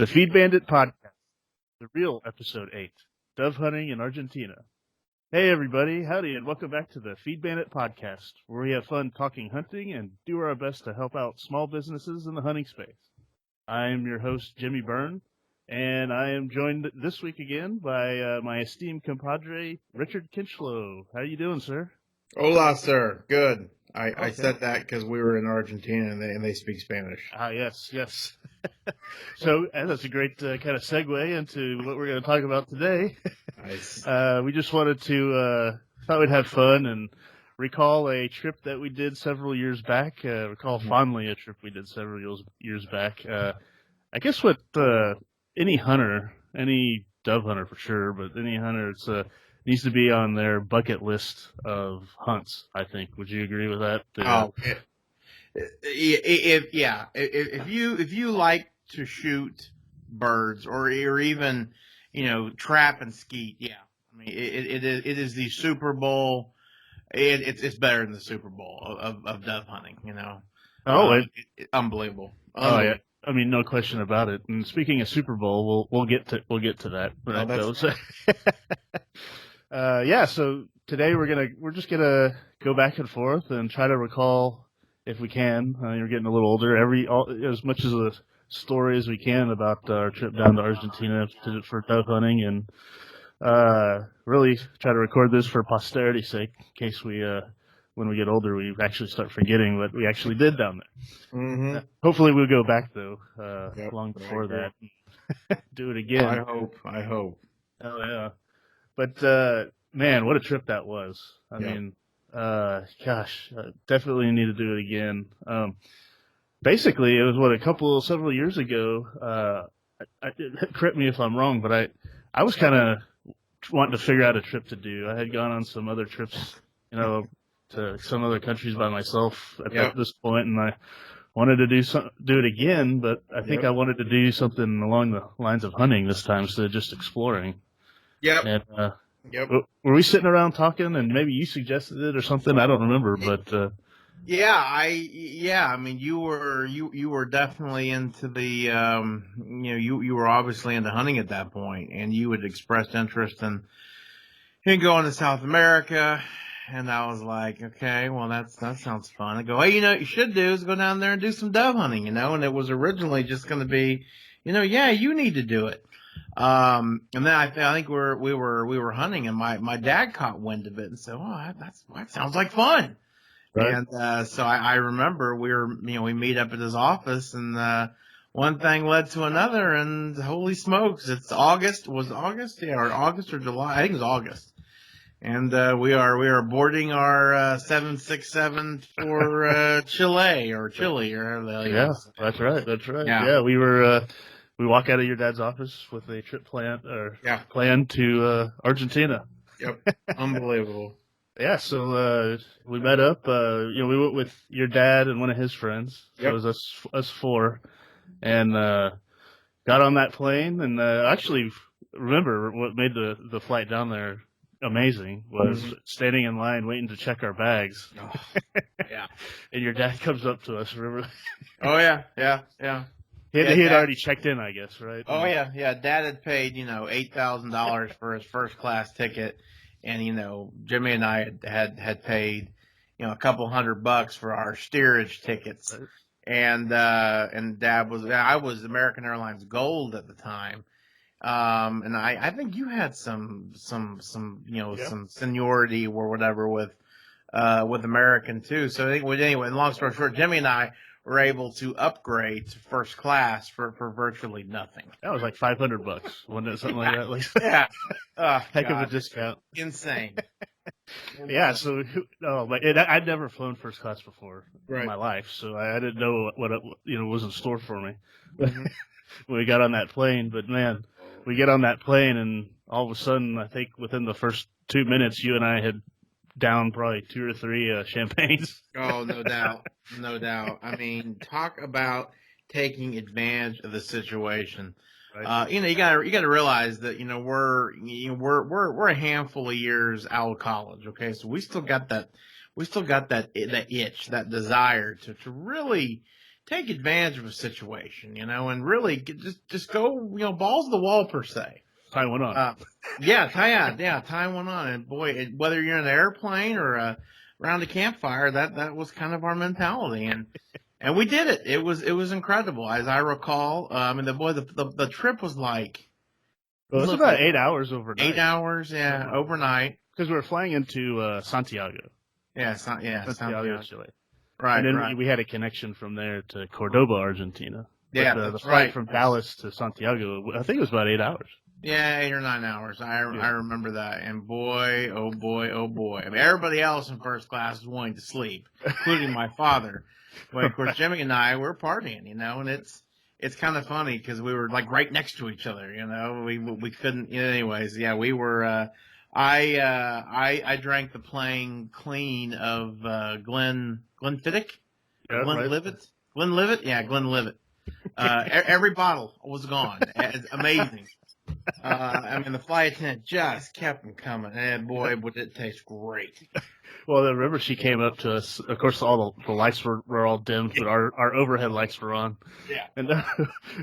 The Feed Bandit Podcast, the real episode 8, Dove Hunting in Argentina. Hey everybody, howdy, and welcome back to the Feed Bandit Podcast, where we have fun talking hunting and do our best to help out small businesses in the hunting space. I am your host, Jimmy Byrne, and I am joined this week again by my esteemed compadre, Richard Kinchlow. How you doing, sir? Hola, sir. Good. I Okay. said that because we were in Argentina and they speak Spanish. Yes. So that's a great kind of segue into what we're going to talk about today. Nice. We just wanted to thought we'd have fun and recall a trip that we did several years back. Recall fondly a trip we did several years back. I guess what any hunter, any dove hunter for sure, but any hunter, it's needs to be on their bucket list of hunts. I think. Would you agree with that? If you like to shoot birds or even trap and skeet, I mean it is the Super Bowl. It's better than the Super Bowl of dove hunting. Unbelievable. Oh yeah. I mean, no question about it. And speaking of Super Bowl, we'll get to that. Right. So today we're just gonna go back and forth and try to recall, if we can. You're getting a little older. As much as a story as we can about our trip down to Argentina for dove hunting, and really try to record this for posterity's sake, in case we when we get older, we actually start forgetting what we actually did down there. Mm-hmm. Hopefully we'll go back, though, long before that. Do it again. I hope. Oh, yeah. But, man, what a trip that was. I mean, definitely need to do it again. Basically, it was, several years ago. Correct me if I'm wrong, but I was kind of wanting to figure out a trip to do. I had gone on some other trips, to some other countries by myself at this point, and I wanted to do it again, but I think I wanted to do something along the lines of hunting this time instead of just exploring. Yep. And, were we sitting around talking, and maybe you suggested it or something? I don't remember, but I mean, you were definitely into the you were obviously into hunting at that point, and you had expressed interest in going to South America. And I was like, okay, well, that sounds fun. I go, hey, what you should do is go down there and do some dove hunting, and it was originally just going to be, you need to do it. And then I think we were hunting, and my dad caught wind of it and said, oh, that sounds like fun. Right. And so I remember we meet up at his office, and one thing led to another, and holy smokes, it's August. Was it August? Yeah, or August or July? I think it was August. And we are boarding our 767 for Chile or however the hell you want to say. That's right. Yeah, we walk out of your dad's office with a trip plan to Argentina. Yep, unbelievable. Yeah, so we met up. We went with your dad and one of his friends. Yep. It was us four, and got on that plane. And actually, remember what made the flight down there amazing was standing in line waiting to check our bags. Oh, yeah. And your dad comes up to us, remember? Oh, yeah. He had already checked in, I guess, right? Oh, yeah. Dad had paid, $8,000 for his first class ticket. And, Jimmy and I had paid, a couple $100 for our steerage tickets. Right. And Dad I was American Airlines Gold at the time. And I think you had some some seniority or whatever with American too. So I think anyway, long story short, Jimmy and I were able to upgrade to first class for virtually nothing. That was like $500, wasn't it? Something like that. At least. Yeah. Heck of a discount. Insane. Yeah. So I'd never flown first class before in my life, so I didn't know what was in store for me when we got on that plane. But man. We get on that plane, and all of a sudden, I think within the first 2 minutes, you and I had downed probably 2 or 3 champagnes. Oh, no doubt. I mean, talk about taking advantage of the situation. Right. You got to realize that we're a handful of years out of college. Okay, so we still got that itch, that desire to really take advantage of a situation, and really just go, balls to the wall per se. Tie one on. Tie one on. And boy, whether you're in an airplane or around a campfire, that was kind of our mentality. And we did it. It was incredible. As I recall, the trip was like, Well, it's about 8 hours overnight. 8 hours, overnight. Because we were flying into Santiago. Santiago, Chile. Right, and then we had a connection from there to Cordoba, Argentina. Yeah, the that's flight right. from Dallas to Santiago, I think it was about 8 hours. Yeah, 8 or 9 hours. I remember that. And boy, oh boy, oh boy. I mean, everybody else in first class was wanting to sleep, including my father. But of course, Jimmy and I were partying, and it's kind of funny because we were like right next to each other, we couldn't, anyways. Yeah, we were, I drank the plane clean of Glenfiddich? Yeah, Glenlivet? Glenlivet? Yeah, Glenlivet. Every bottle was gone. It's amazing. The flight attendant just kept them coming. And boy, would it taste great. Well, I remember she came up to us. Of course, all the lights were all dimmed, but our overhead lights were on. Yeah. And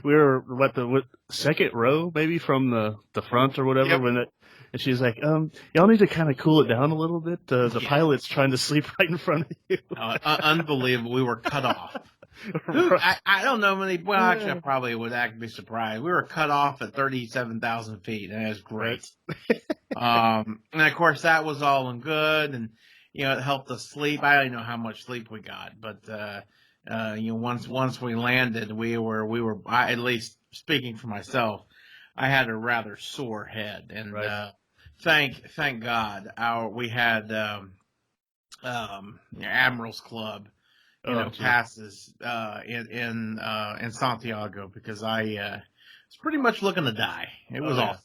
we were the second row, maybe from the front or whatever. Yep. And she's like, y'all need to kind of cool it down a little bit. The pilot's trying to sleep right in front of you. Unbelievable. We were cut off. I don't know many. Well, actually, I probably would be surprised. We were cut off at 37,000 feet, and it was great. And of course, that was all in good, and it helped us sleep. I don't know how much sleep we got, but once we landed, we were. At least speaking for myself, I had a rather sore head, and thank God, we had Admirals Club. Passes in Santiago because I was pretty much looking to die. It was awful.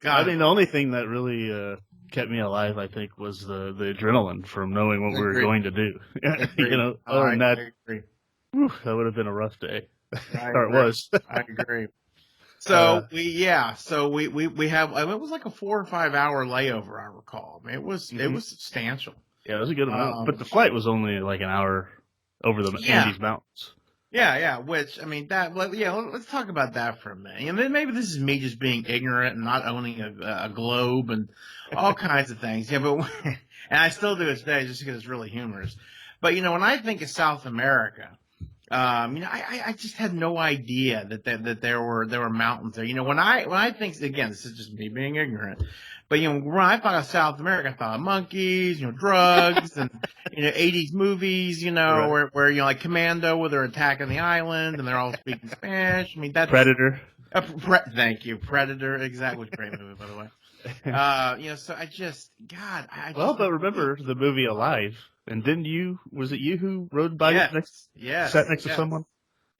God. I think the only thing that really kept me alive, I think, was the adrenaline from knowing what we were going to do. Other than that, that would have been a rough day. Or it was. I agree. So we have. It was like a 4 or 5 hour layover. I recall. It was substantial. Yeah, it was a good amount. But the flight was only like an hour over the Andes Mountains. Yeah. Which, let's talk about that for a minute. And then maybe this is me just being ignorant and not owning a globe and all kinds of things. Yeah, but and I still do it today just because it's really humorous. But when I think of South America, I just had no idea that there were mountains there. When I think, again, this is just me being ignorant. But when I thought of South America, I thought of monkeys, drugs, and 80s movies, right. where like Commando, where they're attacking the island and they're all speaking Spanish. That's Predator. Thank you, Predator. Exactly, great movie, by the way. So but remember the movie Alive, and was it you who rode by sat next to someone?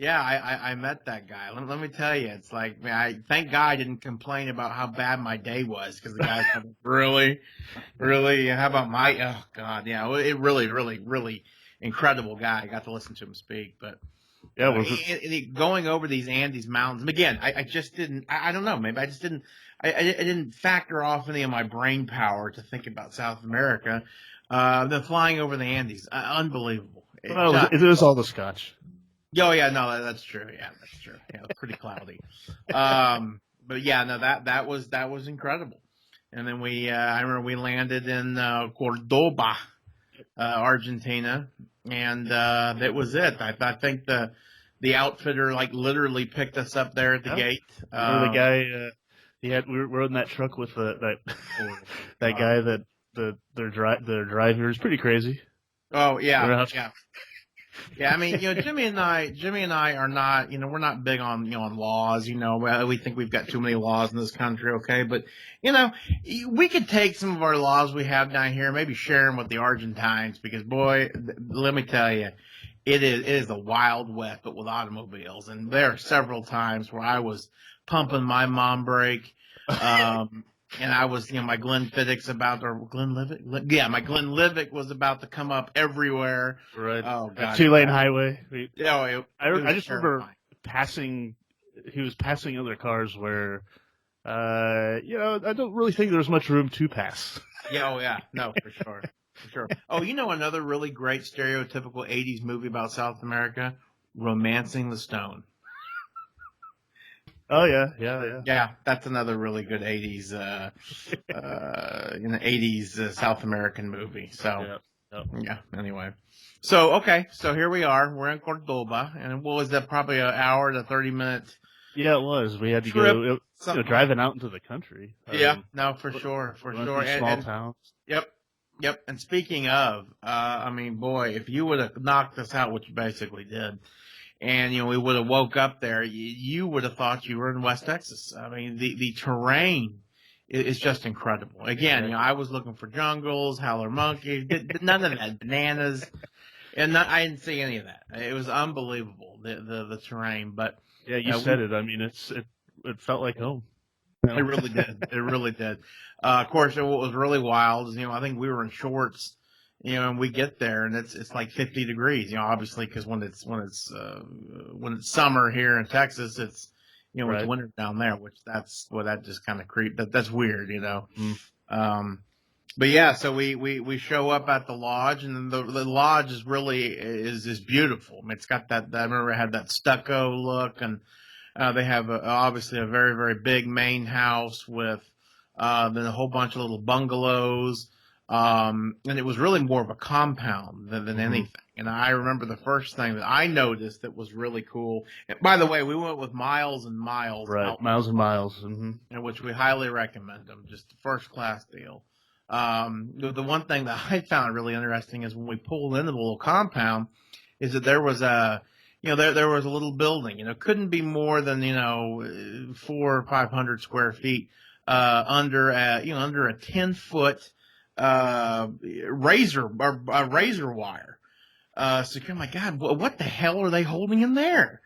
Yeah, I met that guy. Let me tell you, it's like, thank God I didn't complain about how bad my day was, because the guy's like, really, how about oh God, yeah, it really, really, really incredible guy. I got to listen to him speak, but going over these Andes mountains, and again, I just didn't, I don't know, maybe I just didn't, I didn't factor off any of my brain power to think about South America. The flying over the Andes, unbelievable. It was all the scotch. Oh yeah, no, that's true. Yeah, that's true. Yeah, it was pretty cloudy. But yeah, no, that was incredible. And then I remember we landed in Cordoba, Argentina, and that was it. I think the outfitter literally picked us up there at the gate. The guy we were in that truck with that guy that their driver is pretty crazy. Oh yeah, yeah. Yeah, Jimmy and I are not, we're not big on, on laws, we think we've got too many laws in this country, okay? But, we could take some of our laws we have down here, maybe share them with the Argentines, because boy, let me tell you, it is a wild west, but with automobiles. And there are several times where I was pumping my mom brake, and I was, my Glenfiddich's my Glenlivet was about to come up everywhere. Right. Oh, God. 2-lane highway. I just remember he was passing other cars where, I don't really think there was much room to pass. Yeah, oh, yeah. No, for sure. For sure. Oh, another really great stereotypical 80s movie about South America? Romancing the Stone. Oh yeah. Yeah, that's another really good 80s, 80s South American movie. So, Yeah. yeah, anyway. So, okay, so here we are. We're in Cordoba, and what was that, probably an hour to 30-minute Yeah, it was. We had to trip? go, Something like driving out into the country. Yeah, no, for sure, We went through small towns. Yep, yep. And speaking of, I mean, boy, if you would have knocked us out, which you basically did, and we would have woke up there, you would have thought you were in West Texas. I mean, the terrain is just incredible. Again, I was looking for jungles, howler monkeys, none of that, bananas, and I didn't see any of that. It was unbelievable, the terrain. But yeah, you said it. I mean, it felt like home. It really did. It really did. Of course, what was really wild is, I think we were in shorts, and we get there and it's like 50 degrees, obviously, because when it's summer here in Texas, it's, Right. it's winter down there, which that just kind of that's weird, But yeah, so we show up at the lodge, and then the lodge is beautiful. I mean, it's got that, I remember it had that stucco look, and they have obviously a very, very big main house with then a whole bunch of little bungalows. And it was really more of a compound than anything. And I remember the first thing that I noticed that was really cool. And by the way, we went with Miles and Miles. Right, Miles and Miles. Mm-hmm. Which we highly recommend them. Just a first class deal. The one thing that I found really interesting is when we pulled into the little compound, is that there was there was a little building, couldn't be more than, 400 or 500 square feet, under a 10-foot, razor wire. So oh my God, what the hell are they holding in there?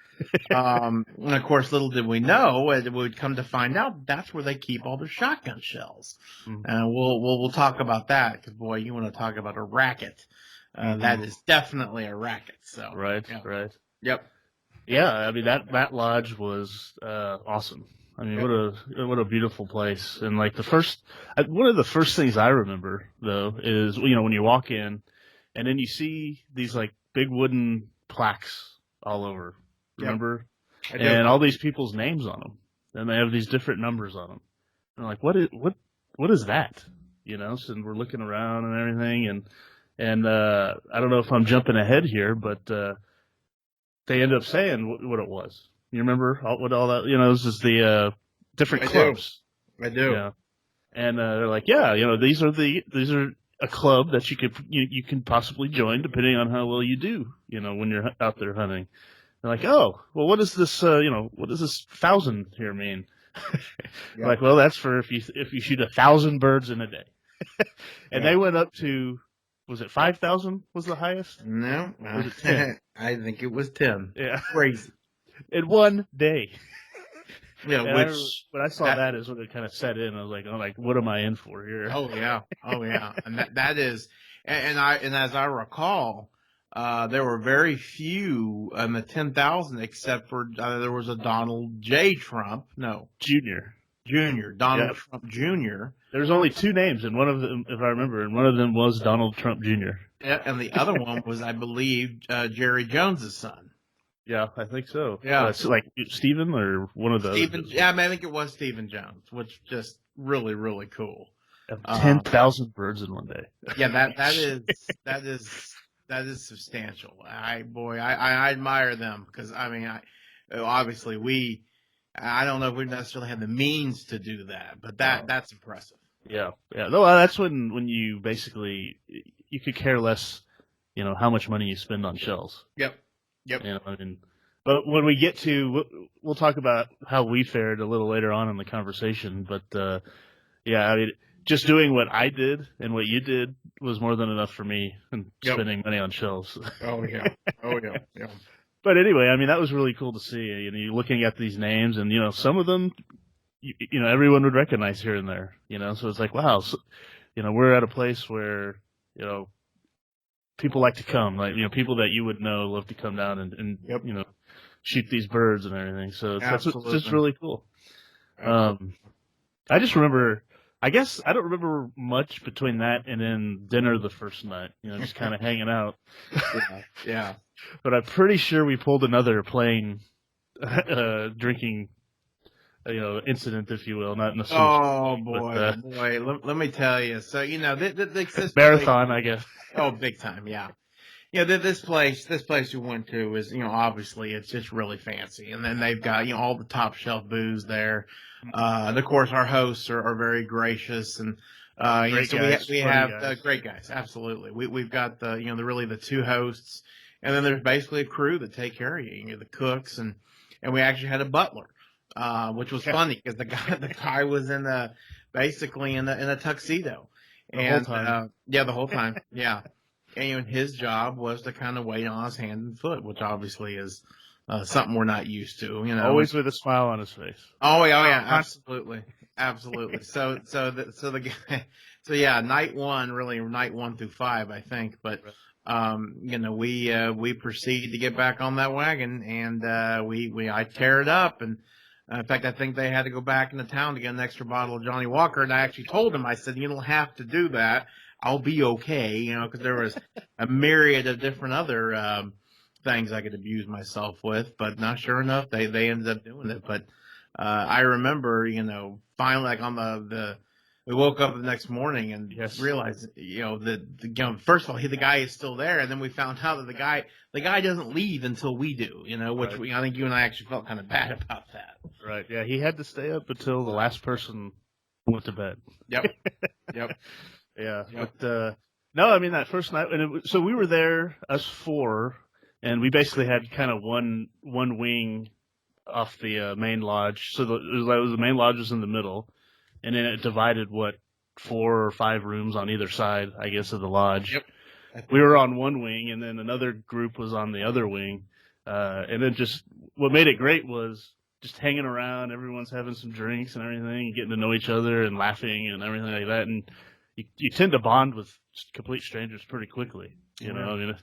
And of course, little did we know, we would come to find out that's where they keep all their shotgun shells. Mm-hmm. And we'll talk about that, because boy, you want to talk about a racket. That is definitely a racket. So Right. Yep. Yeah, I mean that lodge was awesome. I mean, what a beautiful place. And like one of the first things I remember though is when you walk in, and then you see these like big wooden plaques all over. Remember? Yep. And all these people's names on them, and they have these different numbers on them. And I'm like, what is that? So we're looking around and everything, and I don't know if I'm jumping ahead here, but they end up saying what it was. You remember what all that? It was just the different clubs. I do. Yeah. And they're like, these are a club that you can possibly join depending on how well you do. When you're out there hunting. They're like, oh, well, what does this 1,000 here mean? Like, well, that's for if you shoot 1,000 birds in a day. And they went up to, was it 5,000 was the highest? No, was it 10? I think it was 10. Yeah, crazy. In one day. Yeah, when I saw that is when it kind of set in. I was like, what am I in for here? Oh yeah, and that is, and as I recall, there were very few in the 10,000, except for there was a Donald J. Trump, Donald Trump Jr. There's only two names, and one of them, if I remember, and one of them was Donald Trump Jr. Yeah, and the other one was, I believe, Jerry Jones's son. Yeah, I think so. Yeah, it's like Stephen or one of those. Yeah, I think it was Stephen Jones, which just really, really cool. 10,000 birds in one day. Yeah, that is substantial. I admire them, because obviously I don't know if we necessarily have the means to do that, but that's impressive. Yeah. No, that's when you basically you could care less, how much money you spend on shells. Yep. But when we get to, we'll talk about how we fared a little later on in the conversation. But just doing what I did and what you did was more than enough for me, and spending money on shells. Oh yeah. But anyway, that was really cool to see. You're looking at these names, and some of them, everyone would recognize here and there. So it's like, wow, we're at a place where people like to come, like people that you would know love to come down and shoot these birds and everything. So it's just really cool. I just remember I guess I don't remember much between that and then dinner the first night. Just kind of hanging out. Yeah. But I'm pretty sure we pulled another plane drinking, incident, if you will, not in a suicide, Oh but boy. Let me tell you. So this place. marathon, I guess. Oh, big time. Yeah. Yeah, this place we went to is, obviously it's just really fancy, and then they've got all the top shelf booze there, and of course our hosts are very gracious, and Great so guys, we funny have guys. great guys, absolutely. We've got the two hosts, and then there's basically a crew that take care of you, the cooks, and we actually had a butler, which was funny because the guy was basically in a tuxedo, The whole and time. yeah, the whole time, yeah. And his job was to kind of wait on his hand and foot, which obviously is something we're not used to, Always with a smile on his face. Oh yeah, absolutely, absolutely. So the guy, so yeah, night one through five, I think. But we proceed to get back on that wagon, and I tear it up, and in fact, I think they had to go back into town to get an extra bottle of Johnny Walker, and I actually told him, I said, you don't have to do that. I'll be okay, because there was a myriad of different other things I could abuse myself with, but not sure enough, they ended up doing it. But I remember, finally, like on we woke up the next morning and Yes. realized, first of all, the guy is still there, and then we found out that the guy doesn't leave until we do, which Right. I think you and I actually felt kind of bad about that. Right. Yeah, he had to stay up until the last person went to bed. Yep. Yep. Yeah. Yep. But no, I mean that first night, so we were there, us four, and we basically had kind of one wing off the main lodge. So the main lodge was in the middle, and then it divided 4 or 5 rooms on either side, I guess, of the lodge. Yep. We were on one wing, and then another group was on the other wing. And then just what made it great was just hanging around. Everyone's having some drinks and everything, getting to know each other and laughing and everything like that. And you tend to bond with complete strangers pretty quickly. I mean,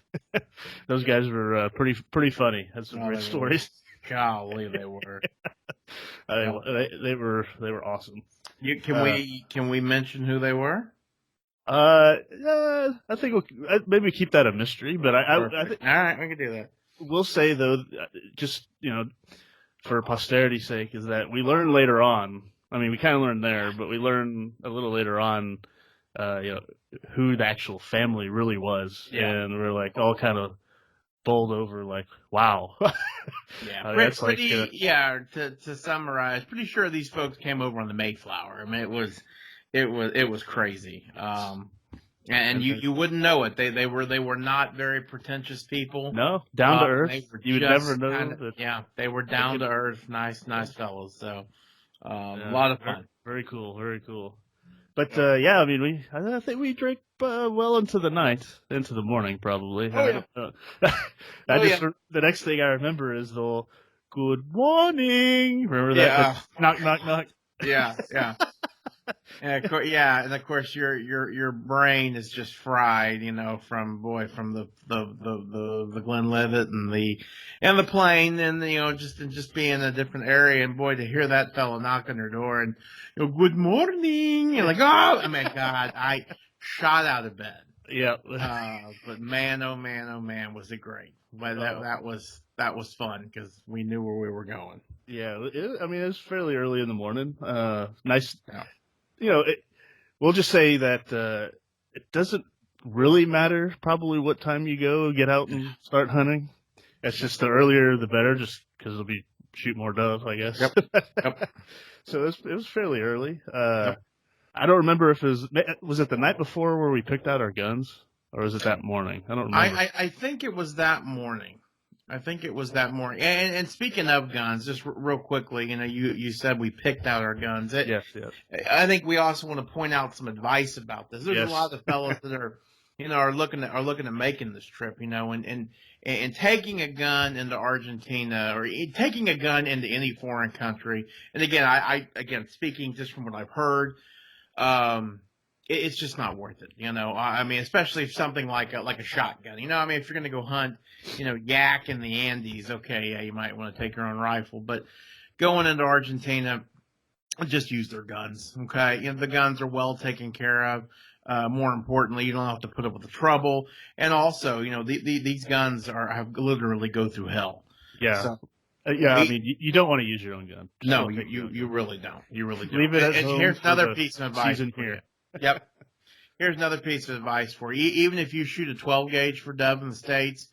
those guys were pretty funny. Had some great stories. Golly, they were. They were awesome. Can we mention who they were? I think maybe keep that a mystery, but I think all right, we can do that. We'll say though, just for posterity's sake, is that we learned later on. I mean, we kind of learned there, but we learned a little later on, who the actual family really was, and we're like all kind of bowled over, like, wow. Yeah, I mean, that's To summarize, pretty sure these folks came over on the Mayflower. I mean, it was crazy. And you wouldn't know it. They were not very pretentious people. No, down to earth. You would never know. They were down to earth, nice fellows. So a lot of fun. Very cool, very cool. But I mean, I think we drank well into the night, into the morning probably. Oh yeah. The next thing I remember is the good morning. Remember that? Yeah. Knock knock knock. Yeah. And of course your brain is just fried, from the Glenlivet and the plane, and just being in a different area, and boy, to hear that fellow knock on your door and good morning, and like, oh my God, I shot out of bed. Yeah. But man, oh man, was it great. But that was fun because we knew where we were going. Yeah, I mean, it was fairly early in the morning. Nice. Yeah. We'll just say that it doesn't really matter probably what time you go get out and start hunting. It's just the earlier the better, just because it'll be shoot more dove, I guess. Yep. So it was fairly early. I don't remember if was it the night before where we picked out our guns, or was it that morning? I don't remember. I think it was that morning. And speaking of guns, just real quickly, you said we picked out our guns. Yes. I think we also want to point out some advice about this. There's a lot of fellows that are looking at making this trip, and taking a gun into Argentina or taking a gun into any foreign country. And again, I speaking just from what I've heard, it's just not worth it. I mean, especially if something like a shotgun. I mean, if you're going to go hunt, yak in the Andes, okay, yeah, you might want to take your own rifle. But going into Argentina, just use their guns. Okay, the guns are well taken care of. More importantly, you don't have to put up with the trouble, and also, these guns have literally go through hell. Yeah. So Yeah, I we mean, you don't want to use your own gun. Just no, don't take your own you gun. really don't. You really don't. Leave it at And home here's for another the piece of advice season for you. here. Yep. Here's another piece of advice for you. Even if you shoot a 12 gauge for dove in the States,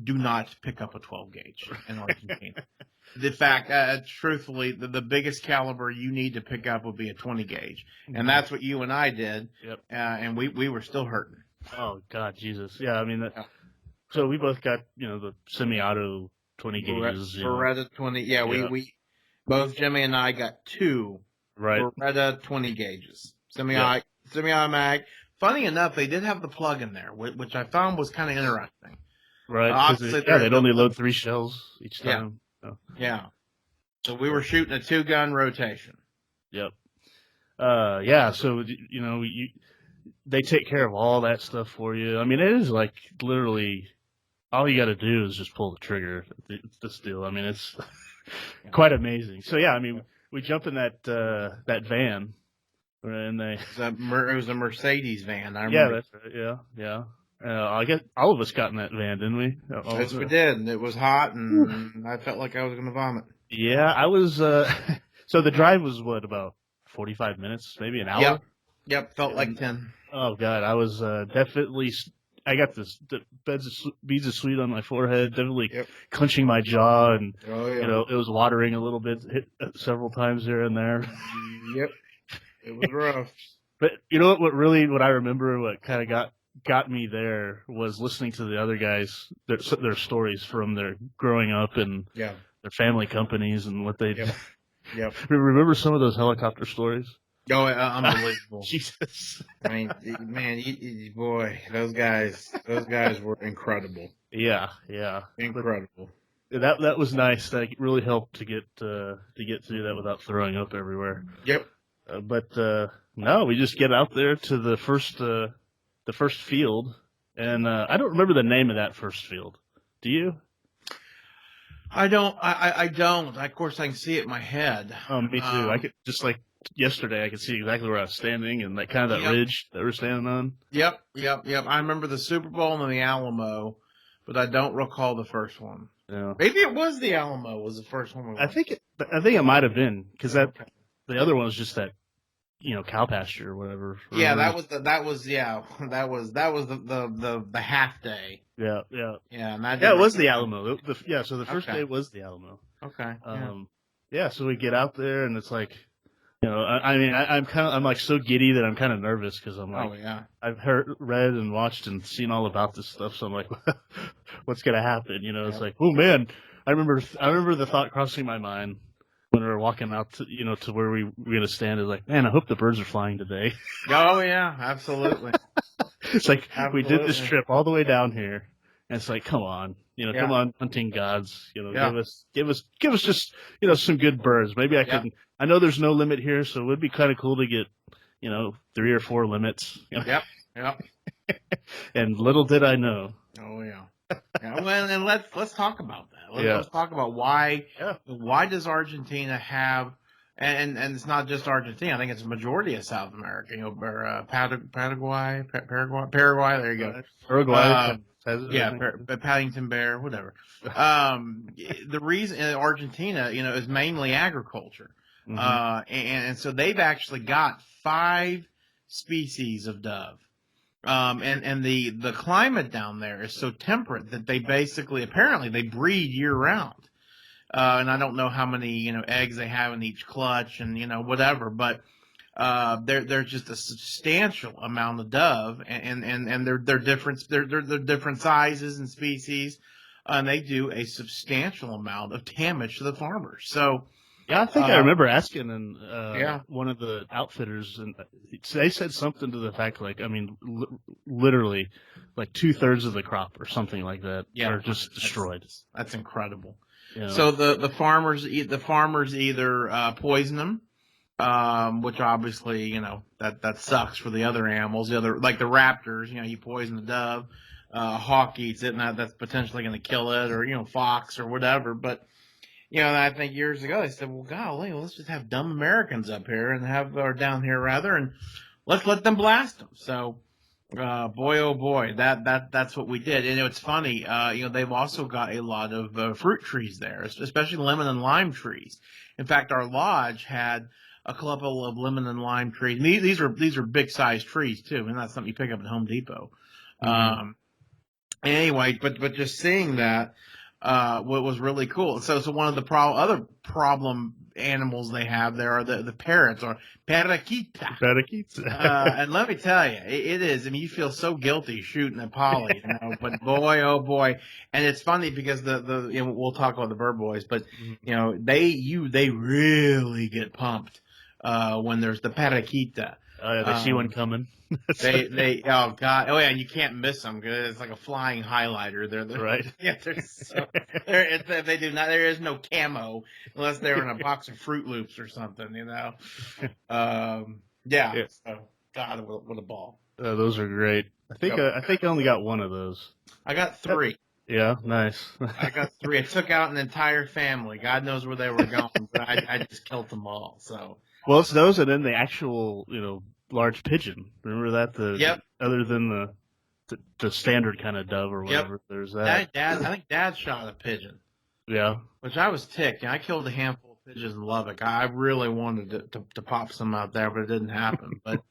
do not pick up a 12 gauge in Argentina. In fact, truthfully, the biggest caliber you need to pick up would be a 20 gauge, and that's what you and I did. Yep. And we were still hurting. Oh God, Jesus. Yeah, I mean, Yeah. so we both got the semi-auto 20 gauges. Beretta 20. Yeah, we both Jimmy and I got two Right. Beretta 20 gauges, semi-automatic. Funny enough, they did have the plug in there, which I found was kind of interesting. Right. Obviously, They'd only load 3 shells each time. Yeah. So we were shooting a 2-gun rotation. Yep. Yeah. So they take care of all that stuff for you. I mean, it is like literally all you got to do is just pull the trigger. This deal. I mean, it's quite amazing. So yeah, I mean, we jump in that van, and It was a Mercedes van. I remember. Yeah, that's right. Yeah. I guess all of us got in that van, didn't we? Yes, we did. It was hot, and I felt like I was going to vomit. Yeah, I was. So the drive was what, about 45 minutes, maybe an hour? Yep. Felt like 10. Oh God, I was definitely. I got the beads of sweat on my forehead, definitely clenching my jaw, and it was watering a little bit, hit several times here and there. Yep, it was rough. But you know what I remember, what kind of got me there was listening to the other guys, their stories from their growing up and their family companies and what they did. Yep. Remember some of those helicopter stories? Oh, unbelievable. Jesus. I mean, man, boy, those guys were incredible. Yeah. Incredible. That was nice. That really helped to get through that without throwing up everywhere. Yep. But no, we just get out there to the first field, and I don't remember the name of that first field. Do you? I don't. I don't. Of course, I can see it in my head. Me too. I could just like yesterday. I could see exactly where I was standing and that kind of that ridge that we're standing on. Yep. I remember the Super Bowl and the Alamo, but I don't recall the first one. Yeah. Maybe it was the Alamo. Was the first one? I think it might have been because the other one was just that cow pasture or whatever. Yeah, that was the half day. Yeah. And it was the Alamo. So the first day was the Alamo. Okay. So we get out there and it's like, I'm like so giddy that I'm kind of nervous because I'm like, I've read and watched and seen all about this stuff. So I'm like, what's gonna happen? It's like, oh man, I remember the thought crossing my mind when we were walking out to to where we were gonna stand. Is like, man, I hope the birds are flying today. Oh yeah, absolutely. It's like we did this trip all the way down here, and it's like, come on, come on, hunting gods, give us just some good birds. Maybe I can. I know there's no limit here, so it would be kind of cool to get 3 or 4 limits. Yep. And little did I know. Oh yeah. Well, and let's talk about that. Let's talk about why does Argentina have, and it's not just Argentina. I think it's a majority of South America. Paraguay. There you go. Uruguay. Paddington Bear, whatever. The reason Argentina, is mainly agriculture, and so they've actually got 5 species of dove. And the climate down there is so temperate that they apparently they breed year round. And I don't know how many, eggs they have in each clutch and, whatever, but, there's just a substantial amount of dove and they're different sizes and species. And they do a substantial amount of damage to the farmers. So, yeah, I think I remember asking one of the outfitters, and they said something to the fact, like, I mean, literally, like 2/3 of the crop or something like that are just destroyed. That's incredible. So the farmers either poison them, which obviously that sucks for the other animals. Like the raptors, you poison the dove, a hawk eats it, and that's potentially going to kill it, or fox or whatever, but. And I think years ago they said, well, golly, let's just have dumb Americans up here or down here rather, and let's let them blast them. So, boy, oh boy, that's what we did. And it's funny, they've also got a lot of fruit trees there, especially lemon and lime trees. In fact, our lodge had a couple of lemon and lime trees. And these are big sized trees too, and that's something you pick up at Home Depot. Mm-hmm. Anyway, but just seeing that what was really cool. So one of the other problem animals they have there are the parrots or paraquita. Parakeets. And let me tell you, it is. I mean, you feel so guilty shooting at Polly, But boy, oh boy, and it's funny because we'll talk about the bird boys, but they really get pumped when there's the paraquita. Oh yeah, they see one coming. Oh god, oh yeah, and you can't miss them because it's like a flying highlighter. They're right. Yeah, they do not. There is no camo unless they're in a box of Fruit Loops or something, Yeah. So, God, what a ball. Those are great. I think I only got one of those. I got 3. Yeah, nice. I got 3. I took out an entire family. God knows where they were going, but I just killed them all. So. Well, it's those, and then the actual, large pigeon. Remember that? Yep. Other than the standard kind of dove or whatever. Yep. There's that. I think Dad shot a pigeon. Yeah. Which I was ticked. I killed a handful of pigeons in Lubbock. I really wanted to pop some out there, but it didn't happen. But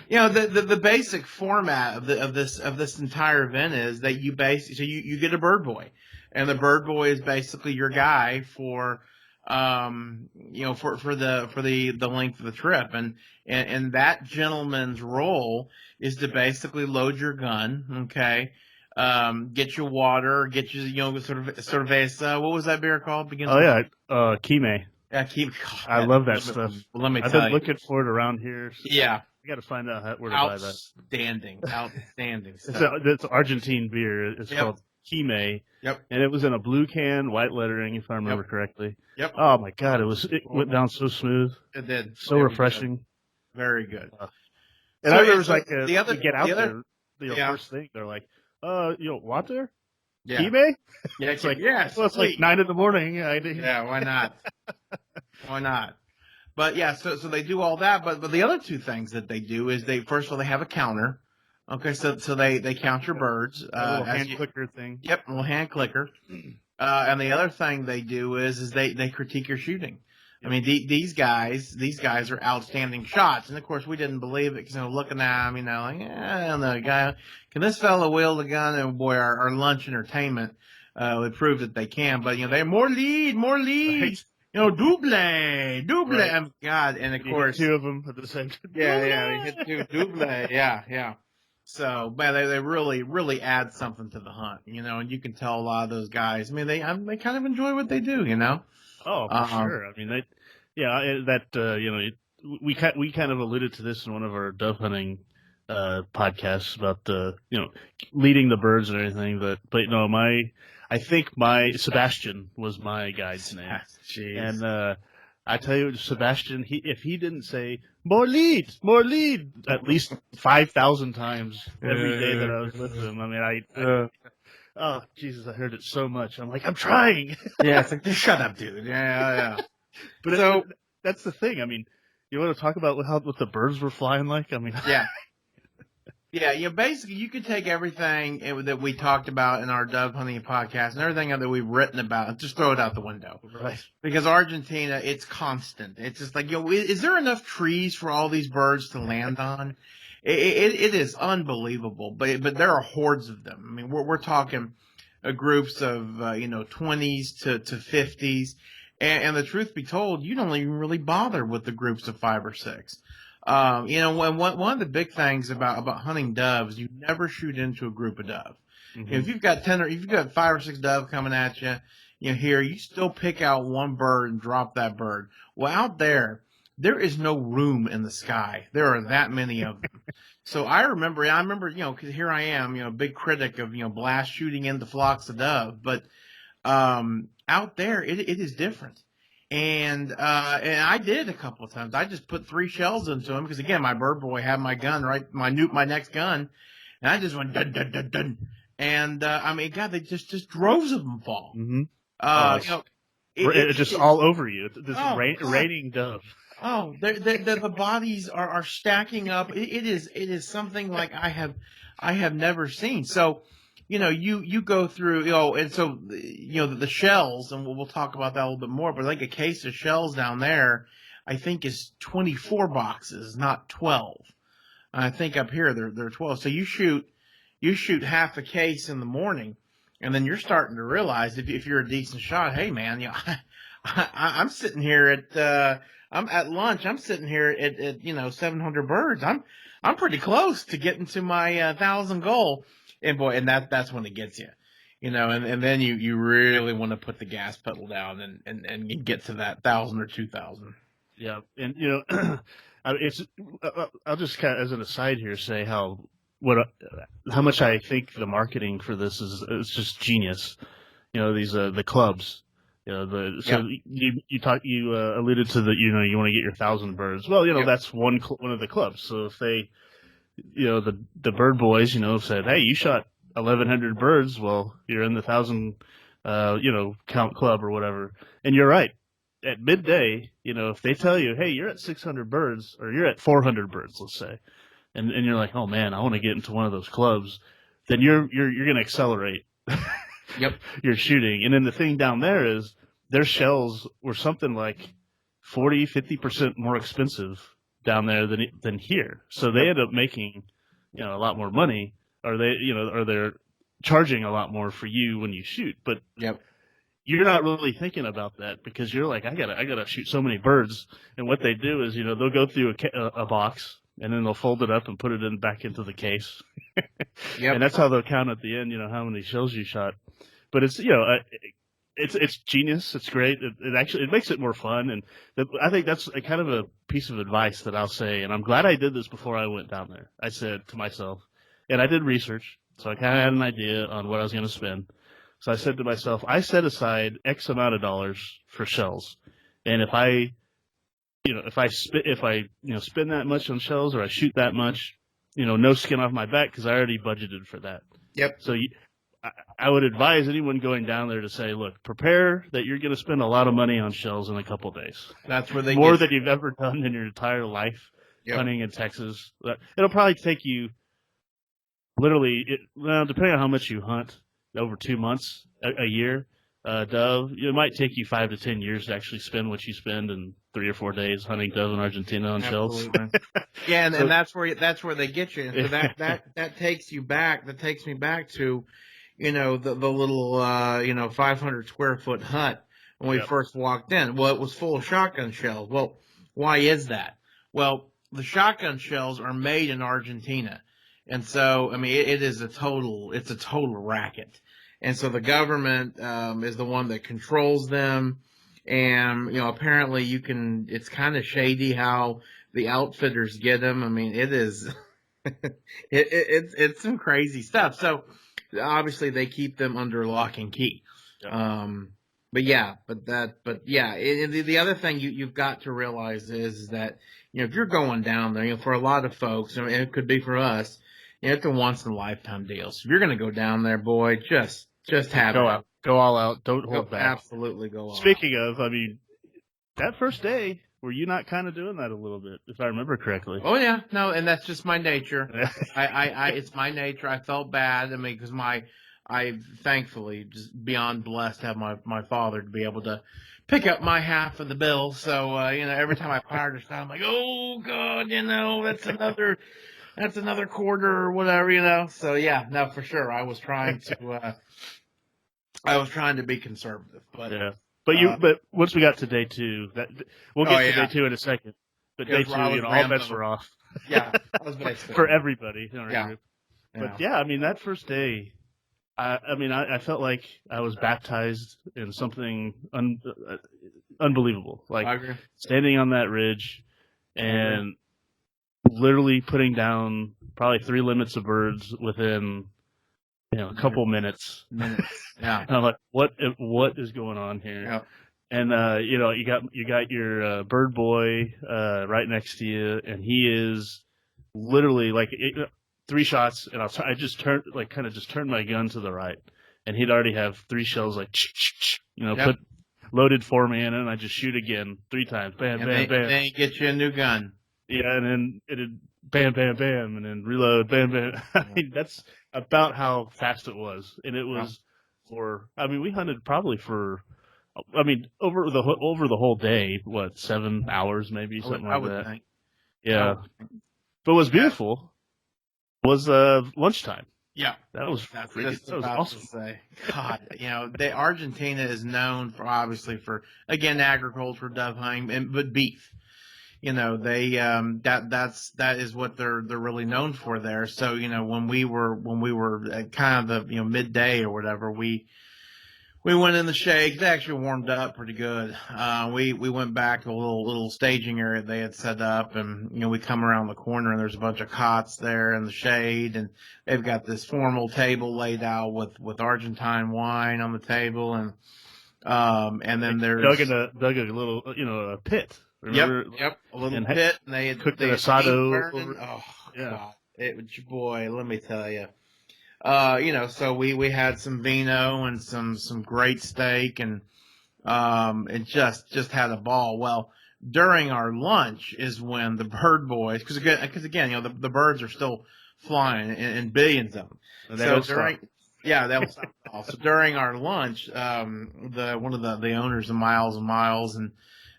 the basic format of this entire event is that you get a bird boy, and the bird boy is basically your guy for for the length of the trip, and that gentleman's role is to basically load your gun, okay, get your water, get your cerveza. What was that beer called? Kime. Yeah, I love that stuff. Well, let me I've tell been you. looking for it around here. So Yeah, I got to find out where to buy that. Outstanding It's Argentine beer. It's called Kime. Yep. And it was in a blue can, white lettering, if I remember correctly. Yep. Oh my God, it went down so smooth. It did. So refreshing. Very good. And I remember we get out there. First thing they're like, water? Yeah. Kime? Yeah, it's like, yes. Well, it's like 9 a.m. Yeah, why not? Why not? But yeah, so they do all that. But the other two things that they do is first of all they have a counter. Okay, so they count your birds. A little hand clicker thing. Yep, a little hand clicker. And the other thing they do is they critique your shooting. I mean, these guys are outstanding shots, and of course we didn't believe it because looking at them, like, I don't know, guy, can this fella wield a gun? And boy, our lunch entertainment would prove that they can. But they're more lead. Right. Double. Right. God, and of course 2 of them at the same time. Yeah, we hit 2 double. Yeah. So, man, they really add something to the hunt, and you can tell a lot of those guys. I mean, they kind of enjoy what they do, Oh, for sure. I mean, we kind of alluded to this in one of our dove hunting podcasts about leading the birds and everything. But I think Sebastian was my guide's name. Jeez. And I tell you, Sebastian, if he didn't say more lead at least 5,000 times every day that I was with him. I mean, oh Jesus, I heard it so much. I'm like, I'm trying. Yeah, it's like, just shut up, dude. Yeah. But that's the thing. I mean, you want to talk about what the birds were flying like? I mean, yeah. Yeah, basically, you could take everything that we talked about in our dove hunting podcast and everything that we've written about and just throw it out the window. Right. Because Argentina, it's constant. It's just like, is there enough trees for all these birds to land on? It is unbelievable, but there are hordes of them. I mean, we're talking groups of 20s to 50s, and the truth be told, you don't even really bother with the groups of 5 or 6. One of the big things about hunting doves, you never shoot into a group of dove. Mm-hmm. If you've got 5 or 6 dove coming at you, here you still pick out one bird and drop that bird. Well, out there is no room in the sky. There are that many of them. So I remember, because here I am, a big critic of blast shooting into flocks of dove, but out there it is different. And I did a couple of times. I just put 3 shells into them because again, my bird boy had my gun my next gun, and I just went dun dun dun dun. And I mean, God, they just droves of them fall. Mm-hmm. It's just all over you. This oh, raining dove. Oh, the bodies are stacking up. It is something like I have never seen. So, you go through, and so the shells, and we'll talk about that a little bit more. But like a case of shells down there, I think is 24 boxes, not 12. And I think up here they're 12. So you shoot half a case in the morning, and then you're starting to realize if you're a decent shot, hey man, I'm sitting here I'm at lunch. I'm sitting here at 700 birds. I'm pretty close to getting to my 1,000 goal, and boy, and that's when it gets you, and then you really want to put the gas pedal down and get to that 1,000 or 2,000. Yeah, and it's I'll just kind of, as an aside here, say how much I think the marketing for this is just genius. These the clubs. You alluded to that. You want to get your 1,000 birds. Well, that's one of the clubs. So if they, the bird boys, said, hey, you shot 1,100 birds. Well, you're in the 1,000, count club or whatever. And you're right. At midday, if they tell you, hey, you're at 600 birds or you're at 400 birds, let's say, and you're like, oh man, I want to get into one of those clubs, then you're going to accelerate. Yep. You're shooting. And then the thing down there is their shells were something like 40-50% more expensive down there than here. So they end up making, a lot more money, or they're charging a lot more for you when you shoot. But yep. You're not really thinking about that because you're like, I gotta shoot so many birds. And what they do is, they'll go through a box and then they'll fold it up and put it back into the case. Yep. And that's how they'll count at the end, how many shells you shot. But it's, it's genius. It's great. It makes it more fun. And I think that's a kind of a piece of advice that I'll say. And I'm glad I did this before I went down there. I said to myself, and I did research, so I kind of had an idea on what I was going to spend. So I said to myself, I set aside X amount of dollars for shells. And if I spend that much on shells or I shoot that much, no skin off my back because I already budgeted for that. Yep. So I would advise anyone going down there to say, look, prepare that you're going to spend a lot of money on shells in a couple of days. That's where they more than you've ever done in your entire life. Yep. Hunting in Texas. It'll probably take you literally, depending on how much you hunt, over 2 months, a year, dove. It might take you 5 to 10 years to actually spend what you spend in 3 or 4 days hunting dove in Argentina on shells. Yeah, and that's where they get you. And so that takes you back. That takes me back to, the little 500 square foot hut when we first walked in. Well, it was full of shotgun shells. Well, why is that? Well, the shotgun shells are made in Argentina. And so, I mean, it's a total racket. And so the government is the one that controls them. And, apparently it's kind of shady how the outfitters get them. I mean, it is, it's some crazy stuff. So obviously they keep them under lock and key. Yeah. The other thing you've got to realize is that, if you're going down there, for a lot of folks, and it could be for us, it's a once in a lifetime deal. So if you're going to go down there, boy, just have go it. out, go all out. Don't hold back. Absolutely go all Speaking of, I mean, that first day, were you not kind of doing that a little bit, if I remember correctly? Oh yeah, no, and that's just my nature. It's my nature. I felt bad. I mean, because I thankfully just beyond blessed to have my father to be able to pick up my half of the bill. So every time I fired a shot, I'm like, oh God, that's another quarter or whatever, So yeah, no, for sure. I was trying to be conservative, but yeah. But once we got to day two, we'll get to day two in a second. But day two, all bets were off. Yeah, I was basically for everybody in our group. Yeah. But yeah, I mean that first day, I felt like I was baptized in something unbelievable. Like standing on that ridge and literally putting down probably 3 limits of birds within a couple minutes. Yeah. And I'm like, what is going on here? Yeah. And you got your bird boy right next to you, and he is literally like 3 shots, and I just turned my gun to the right, and he'd already have 3 shells like loaded 4-man, and I just shoot again 3 times. Bam, And bam, bam. then you get you a new gun. Yeah, and then it'd bam, bam, bam, and then reload, bam, bam. I mean, that's about how fast it was, and it was we hunted probably for, over the whole day, what, 7 hours maybe, something I like would that. think. Yeah, but what was Yeah. beautiful was lunchtime. Yeah. That was That's freaking, just that was about awesome. to say. God, Argentina is known for obviously for again agriculture, dove hunting, but beef. They that is what they're really known for there. So when we were at kind of the midday or whatever, we went in the shade. They actually warmed up pretty good. We went back to a little staging area they had set up, and we come around the corner and there's a bunch of cots there in the shade, and they've got this formal table laid out with Argentine wine on the table, and then there's Dug a little, a pit. Remember? yep, a little And pit, and they had cooked an meat asado burning. over. Oh Yeah. God, it was boy. Let me tell you. So we had some vino and some great steak, and just had a ball. Well, during our lunch is when the bird boys, because again, the birds are still flying in billions of them. And they don't stop. Yeah, they'll stop at all. So during our lunch, one of the owners of Miles and Miles and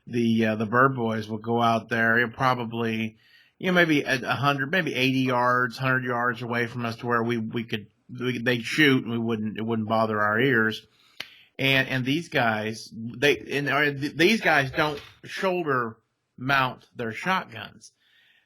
the bird boys will go out there, probably maybe 100, maybe 80 yards, 100 yards away from us to where they'd shoot and it wouldn't bother our ears. And these guys these guys don't shoulder mount their shotguns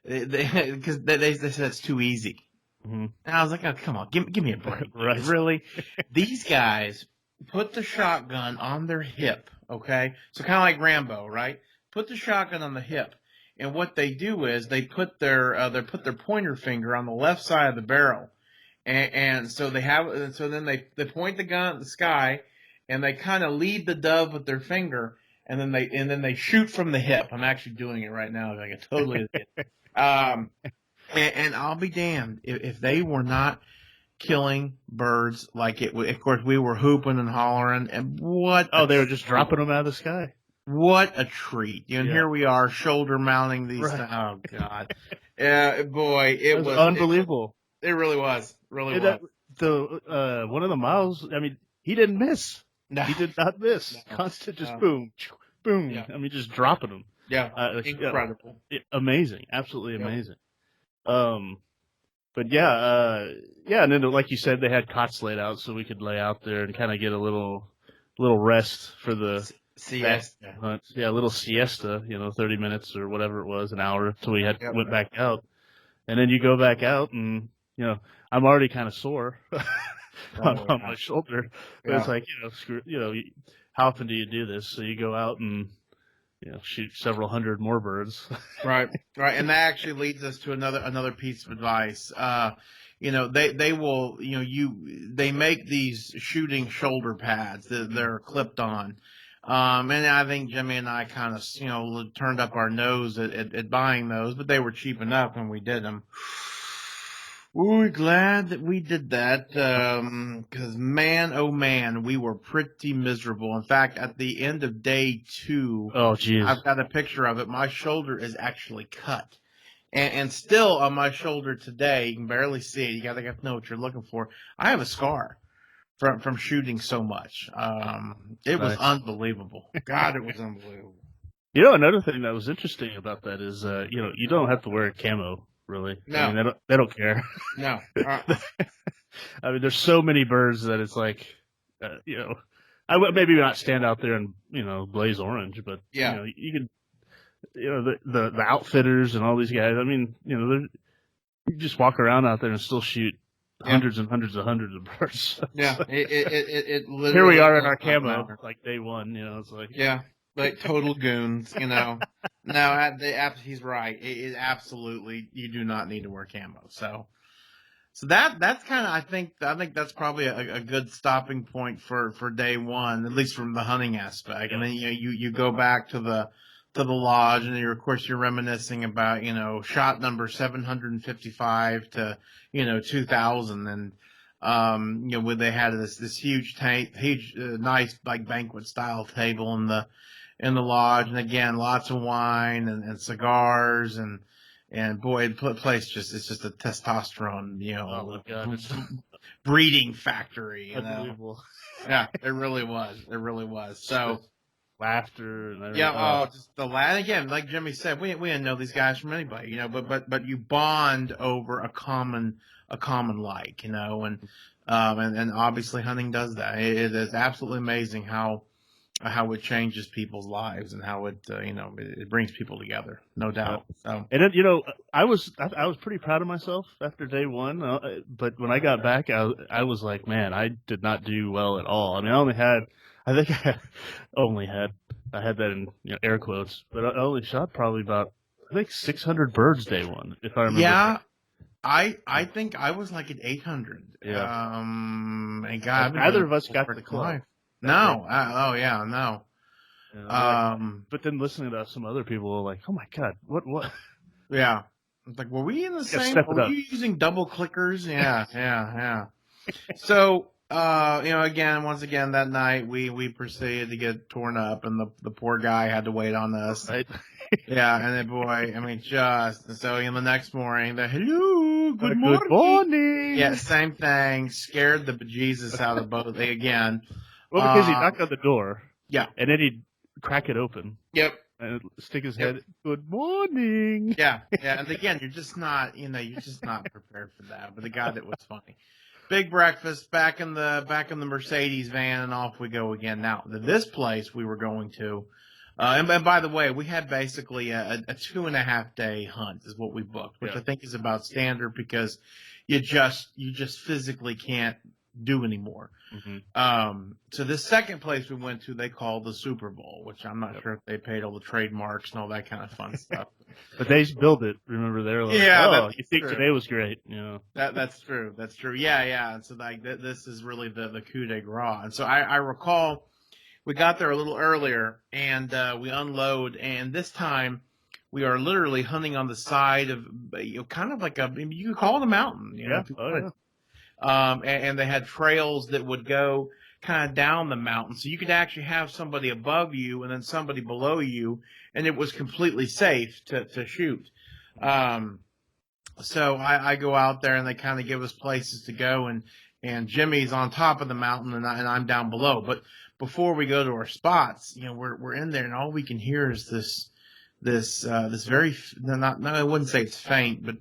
because they said it's too easy. Mm-hmm. And I was like, oh, come on, give me a break. Right. Really? These guys put the shotgun on their hip, okay? So kind of like Rambo, right? Put the shotgun on the hip. And what they do is they put their pointer finger on the left side of the barrel. And so then they point the gun at the sky, and they kind of lead the dove with their finger, and then they shoot from the hip. I'm actually doing it right now. Like I totally and I'll be damned if they were not killing birds like it. Of course, we were hooping and hollering, and they were just dropping them out of the sky. What a treat! And here we are, shoulder mounting these. Right. Oh God, boy, it was unbelievable. It really was. Really was. One of the Miles, he didn't miss. No. He did not miss. No. Constant, just boom, boom. Yeah. Just dropping them. Yeah, incredible. Amazing, absolutely amazing. But and then like you said, they had cots laid out so we could lay out there and kind of get a little rest for the siesta hunt. Yeah, a little siesta, 30 minutes or whatever it was, an hour till we went back out. And then you go back out and, I'm already kind of sore on my shoulder. But it's like, how often do you do this? So you go out and, shoot several hundred more birds. Right. And that actually leads us to another piece of advice. They will, they make these shooting shoulder pads that they're clipped on. And I think Jimmy and I kind of, turned up our nose at buying those, but they were cheap enough when we did them. We're glad that we did that, because man, oh man, we were pretty miserable. In fact, at the end of day 2, oh geez, I've got a picture of it. My shoulder is actually cut. And still on my shoulder today, you can barely see it. You got to know what you're looking for. I have a scar from shooting so much. It was unbelievable. God, it was unbelievable. Another thing that was interesting about that is, you don't have to wear a camo, really. No. They don't care. No. There's so many birds that it's like, I would maybe not stand out there and, blaze orange, but, you can, the outfitters and all these guys, you just walk around out there and still shoot hundreds and hundreds of birds. Yeah, it literally. Here we are in our camo, like day 1. It's like like total goons. No, he's right. It absolutely, you do not need to wear camo. So that's kind of I think that's probably a good stopping point for day 1, at least from the hunting aspect. And then you go back to the lodge, and of course you're reminiscing about shot number 755 to 2000, and Where they had this huge nice like banquet style table in the lodge, and again, lots of wine and cigars, and boy, the place it's just a testosterone, Oh my God, it's breeding factory, unbelievable. Yeah, it really was. It really was. So, Laughter and everything. yeah, just the lad again, like Jimmy said, we didn't know these guys from anybody, but you bond over a common like, and obviously hunting does that. It is absolutely amazing how it changes people's lives and how it brings people together, no doubt. So, and then, I was pretty proud of myself after day one, but when I got back, I was like, man, I did not do well at all. I mean, I think I had that in air quotes, but I only shot probably about, I think, 600 birds day one, if I remember. Yeah. I think I was like at 800. Yeah. And God, neither of us got the club. No. Oh yeah, no. But then listening to some other people were like, oh my God, what? Yeah. It's like, were we in the same? Were you using double clickers? Yeah. So, once again that night we proceeded to get torn up, and the poor guy had to wait on us. Right. Yeah, and then boy, I mean, so the next morning, hello, good morning. Yeah, same thing. Scared the bejesus out of the boat again. Well, because he knocked on the door. Yeah. And then he'd crack it open. Yep. And stick his head. Good morning. Yeah. And again, you're just not prepared for that. But the God, it was funny. Big breakfast back in the Mercedes van, and off we go again. Now, this place we were going to. And by the way, we had basically a 2.5 day hunt is what we booked, which I think is about standard because you just physically can't do anymore. Mm-hmm. So this second place we went to, they called the Super Bowl, which I'm not sure if they paid all the trademarks and all that kind of fun stuff. But they built it. Remember, they're like, you think true. Today was great. That's true. That's true. Yeah. And so like this is really the coup de grace. And so I recall. We got there a little earlier, and we unload, and this time we are literally hunting on the side of, kind of like you could call it a mountain. And they had trails that would go kind of down the mountain, so you could actually have somebody above you and then somebody below you, and it was completely safe to shoot. So I go out there, and they kind of give us places to go, and Jimmy's on top of the mountain, and I'm down below, but before we go to our spots, we're in there, and all we can hear is this very I wouldn't say it's faint, but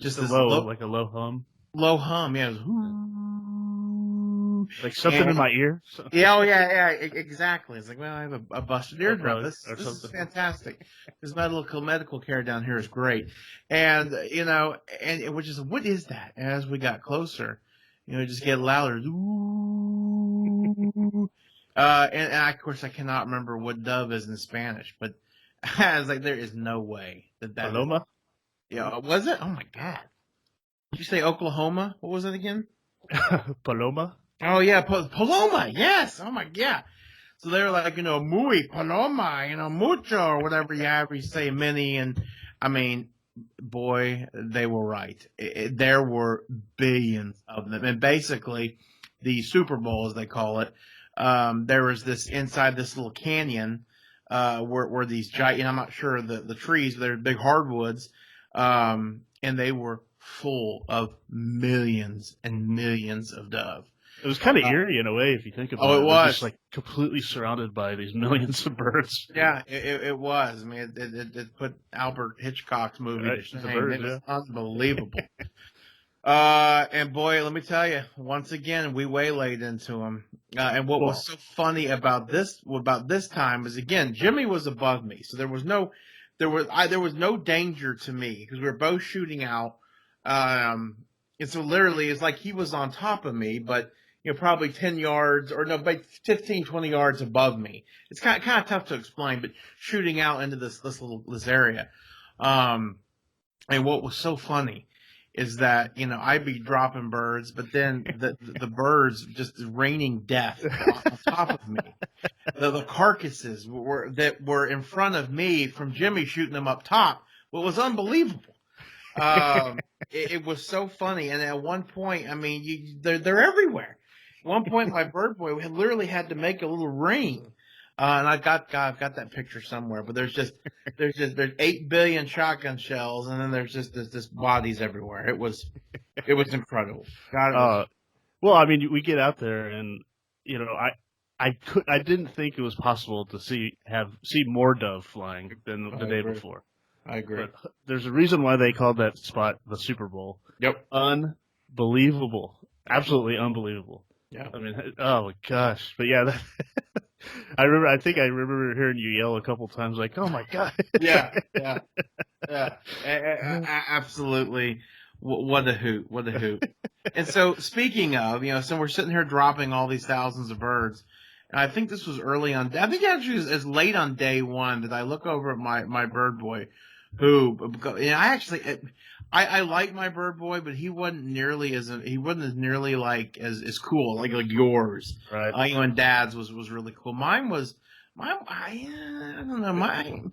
just this like a low hum. Low hum, yeah. Like something in my ear. Yeah, exactly. It's like, well, I have a busted eardrum. This is fantastic. This medical care down here is great, and and which is what is that? And as we got closer, just get louder. And of course I cannot remember what dove is in Spanish, but I was like, there is no way that Paloma? Yeah, was it? Oh my God. Did you say Oklahoma? What was it again? Paloma? Oh yeah, Paloma, yes. Oh my God. So they were like, muy, Paloma, mucho, or whatever you say many, and I mean, boy, they were right. There were billions of them, and basically the Super Bowl, as they call it, there was this inside this little canyon where these giant, I'm not sure the trees, but they're big hardwoods, and they were full of millions and millions of dove. It was kind of eerie in a way if you think about it. Oh, it was. Just like completely surrounded by these millions of birds. Yeah, it was. I mean, it put Albert Hitchcock's movie to shame. It was unbelievable. And boy, let me tell you, once again, we waylaid into him. And what was so funny about this time is, again, Jimmy was above me, so there was no danger to me because we were both shooting out. And so literally, it's like he was on top of me, but probably 10 yards or no, but 15, 20 yards above me. It's kind of tough to explain, but shooting out into this area. And what was so funny is that, I'd be dropping birds, but then the birds just raining death on top of me. The carcasses that were in front of me from Jimmy shooting them up top. What was unbelievable. It was so funny. And at one point, I mean, they're everywhere. At one point, my bird boy literally had to make a little ring. And I've got that picture somewhere, but there's 8 billion shotgun shells, and then there's just this bodies everywhere. It was incredible. God, it was. Well, I mean, we get out there, and I didn't think it was possible to see more dove flying than the day before. I agree. But there's a reason why they called that spot the Super Bowl. Yep. Unbelievable. Absolutely unbelievable. Yeah. I mean, oh my gosh. But yeah, I think I remember hearing you yell a couple times, like, "Oh my god!" Yeah. Absolutely. What a hoot! What a hoot! And so, speaking of, so we're sitting here dropping all these thousands of birds. And I think this was early on. I think actually it was as late on day one that I look over at my bird boy, who, I like my bird boy, but he wasn't nearly as like as cool like yours. Right. And Dad's was really cool. Mine I don't know. Mine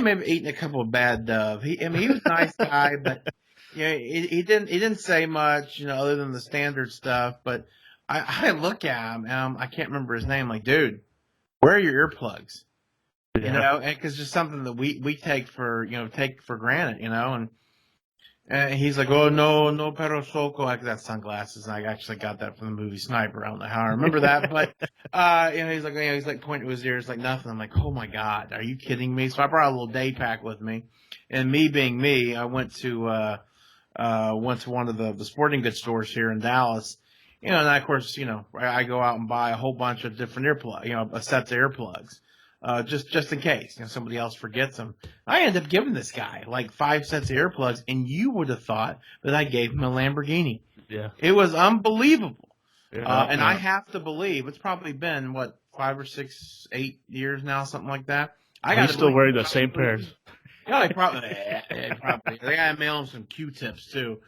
may have eaten a couple of bad dove. He was a nice guy, but he didn't say much, other than the standard stuff. But I look at him, I can't remember his name. Like, dude, where are your earplugs? Yeah. And because just something that we take for granted, and he's like, oh no pero soco. I got sunglasses, and I actually got that from the movie Sniper. I don't know how I remember that, but he's like pointing to his ears like nothing. I'm like, oh my god, are you kidding me? So I brought a little day pack with me, and me being me, I went to one of the sporting goods stores here in Dallas. And of course, I go out and buy a whole bunch of different earplugs, a set of earplugs, just in case, somebody else forgets them. I end up giving this guy like 5 sets of earplugs, and you would have thought that I gave him a Lamborghini. Yeah. It was unbelievable. Yeah, and I have to believe it's probably been 5 or 6, 8 years now, something like that. He's still wearing the same pairs. Yeah, they probably. They gotta mail him some Q-tips too.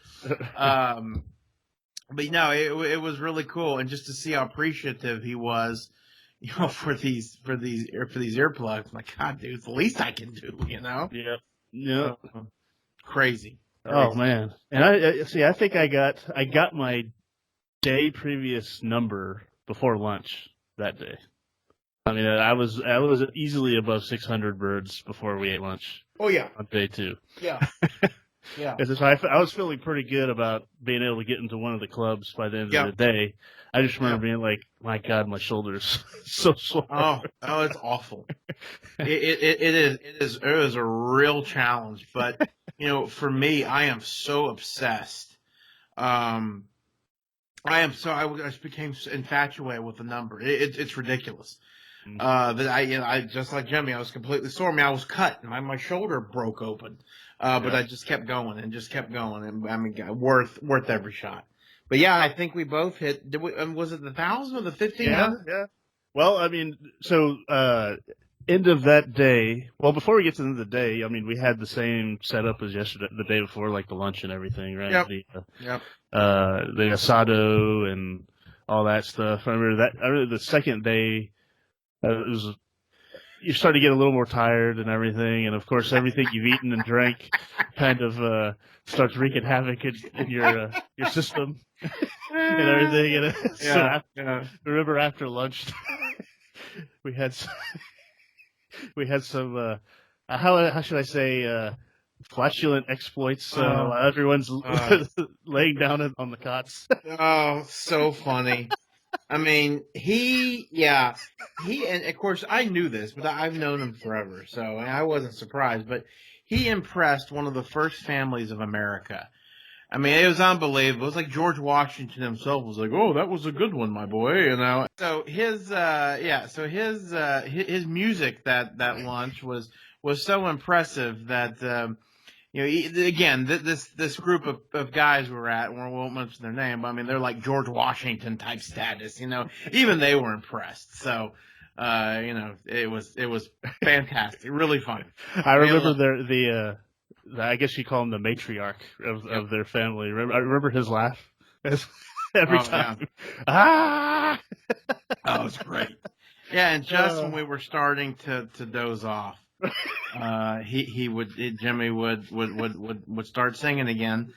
But it was really cool, and just to see how appreciative he was, for these earplugs. I'm like, God, dude, it's the least I can do, Yeah. Crazy. Oh man. And I think I got my day previous number before lunch that day. I mean, I was easily above 600 birds before we ate lunch. Oh yeah. On day 2. Yeah. Yeah. So I was feeling pretty good about being able to get into one of the clubs by the end of the day. I just remember being like, my God, my shoulders so sore. Oh, it's awful. It is a real challenge, but for me, I am so obsessed. I just became infatuated with the number. It's ridiculous. That I just like Jimmy, I was completely sore. I mean, I was cut. My shoulder broke open. But I just kept going and and I mean, worth every shot. But yeah, I think we both hit. Was it the 1,000 or the 1,500? Yeah. Well, I mean, so end of that day. Well, before we get to the end of the day, I mean, we had the same setup as yesterday, the day before, like the lunch and everything, right? Yep. The asado and all that stuff. I remember the second day. You start to get a little more tired and everything, and of course, everything you've eaten and drank kind of starts wreaking havoc in your system and everything. And remember after lunch, we had some how should I say flatulent exploits. Everyone's laying down on the cots. Oh, so funny. I mean, and of course I knew this, but I've known him forever, so I wasn't surprised. But he impressed one of the first families of America. I mean, it was unbelievable. It was like George Washington himself was like, "Oh, that was a good one, my boy," So his music that lunch was so impressive that. Again, this group of guys we're at, and we won't mention their name, but I mean, they're like George Washington type status, even they were impressed. So, it was fantastic, really fun. I remember I guess you call him the matriarch of their family. I remember his laugh every time. Yeah. Ah! Oh, it's great. Yeah, and just when we were starting to doze off, Jimmy would start singing again,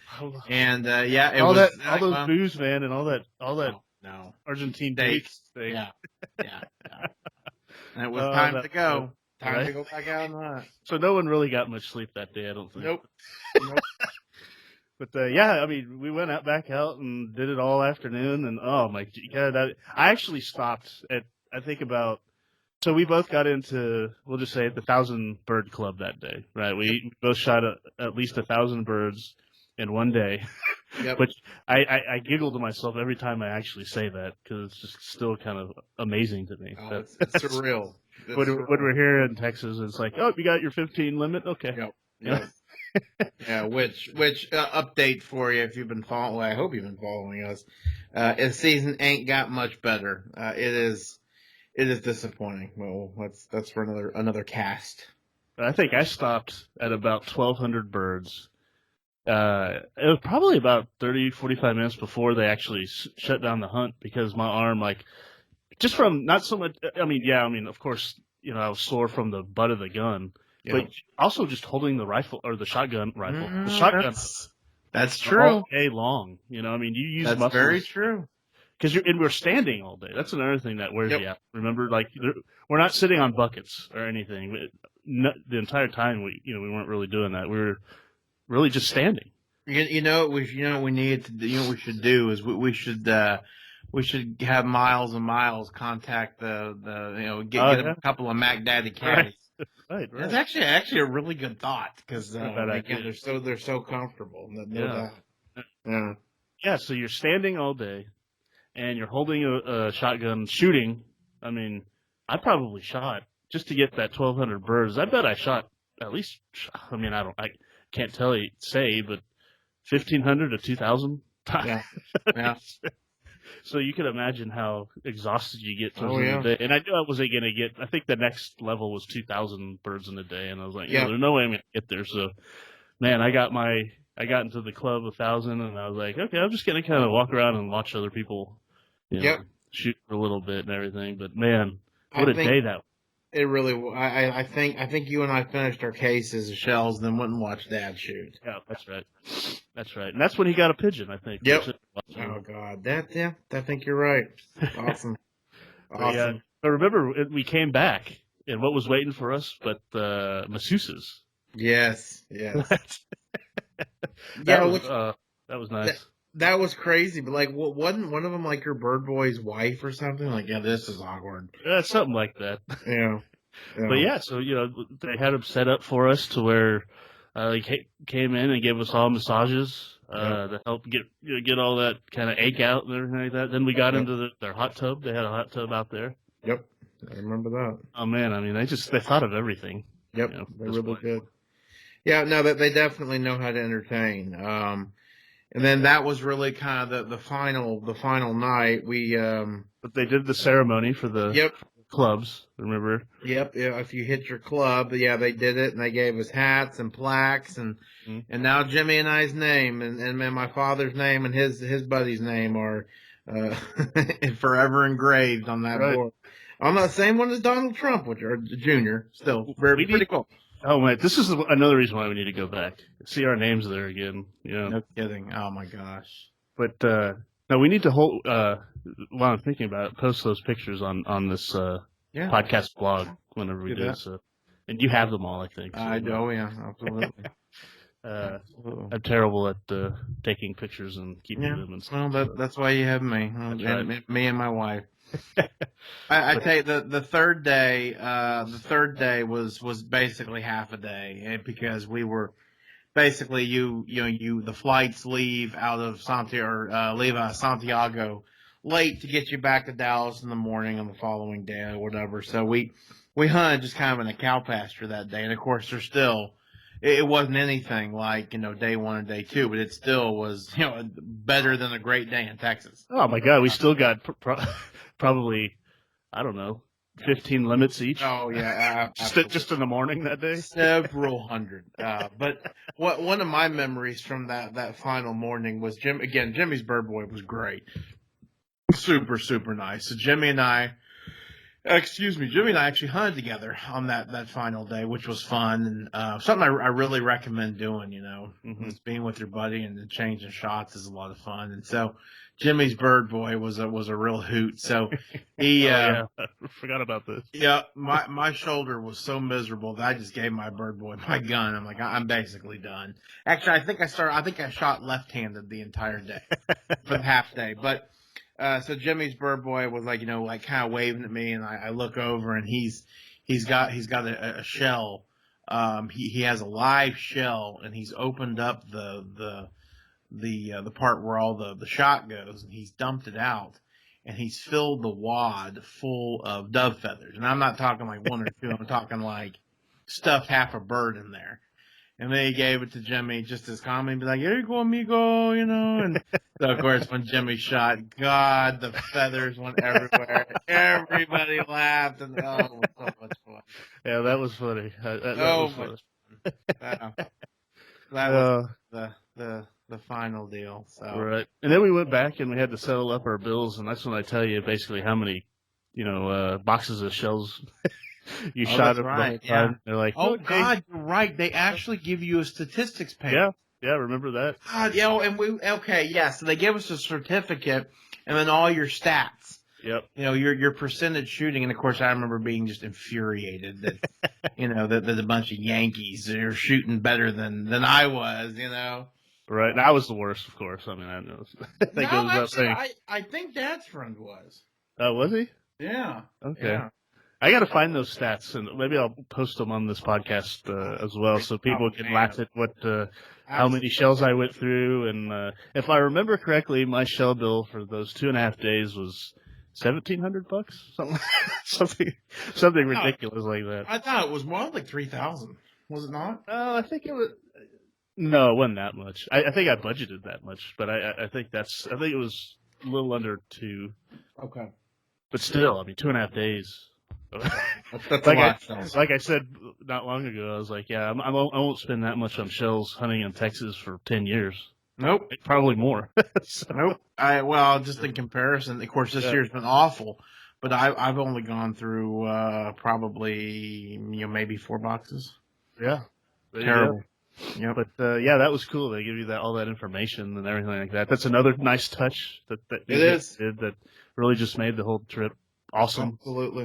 and it all was all those booze, man, and all that oh, no Argentine steak. beef steak. Yeah. And it was time to go. Time right? to go back out on that. So no one really got much sleep that day, I don't think. Nope. But yeah, I mean, we went back out and did it all afternoon, and oh my God, I actually stopped at I think about. So we both got into, we'll just say, the 1,000 bird club that day, right? We both shot at least 1,000 birds in one day. Yep. Which I giggle to myself every time I actually say that because it's just still kind of amazing to me. Oh, it's surreal. When we're here in Texas, it's like, oh, you got your 15 limit? Okay. Yep. Yeah, which update for you if you've been following. Well, I hope you've been following us. The season ain't got much better. It is disappointing. Well, that's for another cast. I think I stopped at about 1,200 birds. It was probably about 30, 45 minutes before they actually shut down the hunt because my arm, like, just from not so much. I mean, of course, I was sore from the butt of the gun. But also just holding the rifle or the shotgun rifle. The shotgun. That's true. All day long. You use muscles. That's very true. Because we're standing all day. That's another thing that wears you out. Remember, like, we're not sitting on buckets or anything. The entire time we weren't really doing that. We were really just standing. What we need to do. What we should do is we should have Miles and Miles contact get a couple of Mac Daddy caddies. Right. That's actually a really good thought because they're so comfortable. No doubt. Yeah. So you're standing all day, and you're holding a shotgun, shooting. I mean, I probably shot just to get that 1,200 birds. I bet I shot at least. I mean, I can't say, but 1,500 to 2,000 times. Yeah. So you can imagine how exhausted you get towards the end of the day. And I knew I wasn't going to get, I think the next level was 2,000 birds in a day. And I was like, there's no way I'm going to get there. So, man, I got into the club 1,000 and I was like, okay, I'm just going to kind of walk around and watch other people, shoot for a little bit and everything. But man, what a day that was. It really, I think you and I finished our cases of shells, then went and watched Dad shoot. Yeah, that's right. And that's when he got a pigeon, I think. Yep. Oh God, I think you're right. Awesome. Awesome. But remember, we came back, and what was waiting for us but masseuses. Yes. That was nice. That was crazy, but like, wasn't one of them like your bird boy's wife or something? Like, this is awkward. Something like that. Yeah. But so they had them set up for us to where they came in and gave us all massages to help get all that kind of ache out and everything like that. Then we got into their hot tub. They had a hot tub out there. Yep, I remember that. Oh man, I mean, they thought of everything. Yep, they really did. Yeah, no, they definitely know how to entertain. And then that was really kind of the final night. But they did the ceremony for the clubs. Remember? Yep. Yeah. If you hit your club, they did it, and they gave us hats and plaques, and now Jimmy and I's name and my father's name and his buddy's name are forever engraved on that board. On the same one as Donald Trump, which are Jr. Still pretty cool. Oh man, this is another reason why we need to go back. See our names there again. No kidding. Oh my gosh. But no, we need to hold. While I'm thinking about it, post those pictures on this podcast blog whenever we do. So, and you have them all, I think. So, I know. Yeah, absolutely. I'm terrible at taking pictures and keeping them. And stuff, well, that's why you have me. Me and my wife. I tell you, the third day was basically half a day because we were basically the flights leave out of Santiago late to get you back to Dallas in the morning on the following day or whatever. So we hunted just kind of in a cow pasture that day, and of course it wasn't anything like day one and day two, but it still was better than a great day in Texas. Oh my God, we still got probably, I don't know, 15 limits each. Oh yeah, just in the morning that day. Several hundred. But one of my memories from that final morning was Jimmy's bird boy was great, super nice. So Jimmy and I Excuse me, Jimmy and I actually hunted together on that final day, which was fun, and something I really recommend doing. Just being with your buddy and then changing shots is a lot of fun. And so, Jimmy's bird boy was a real hoot. So he, I forgot about this. yeah, my shoulder was so miserable that I just gave my bird boy my gun. I'm like, I'm basically done. Actually, I think I shot left-handed the entire day for the half day, but. So Jimmy's bird boy was like, kind of waving at me, and I look over, and he's got a shell. He has a live shell, and he's opened up the part where all the shot goes, and he's dumped it out, and he's filled the wad full of dove feathers. And I'm not talking like one or two. I'm talking like stuffed half a bird in there. And then he gave it to Jimmy just as calmly, be like, "Here you go, amigo," And so, of course, when Jimmy shot, God, the feathers went everywhere. Everybody laughed, and it was so much fun. Yeah, that was funny. That So was funny. much fun. That was the final deal. So Right. And then we went back and we had to settle up our bills, and that's when I tell you basically how many, boxes of shells you shot at right. the time. They're like, oh, okay. God, you're right. They actually give you a statistics page. Yeah, remember that? God, so they give us a certificate and then all your stats. Yep. Your percentage shooting, and of course I remember being just infuriated that that a bunch of Yankees are shooting better than I was, Right. And I was the worst, of course. I mean, I know. I think Dad's friend was. Was he? Yeah. Okay. Yeah. I got to find those stats, and maybe I'll post them on this podcast as well, so people can laugh at how many shells I went through. And if I remember correctly, my shell bill for those 2.5 days was $1,700, something ridiculous like that. I thought it was more like 3,000. Was it not? I think it was. No, it wasn't that much. I think I budgeted that much, but I think it was a little under 2. Okay. But still, I mean, 2.5 days. That's like I said not long ago, I was like, yeah, I won't spend that much on shells hunting in Texas for 10 years. Nope. Probably more. Nope. Just in comparison, of course, this year's been awful, but I've only gone through probably maybe 4 boxes. Yeah. Terrible. Yeah. But that was cool. They give you all that information and everything like that. That's another nice touch that it is did that really just made the whole trip awesome. Absolutely.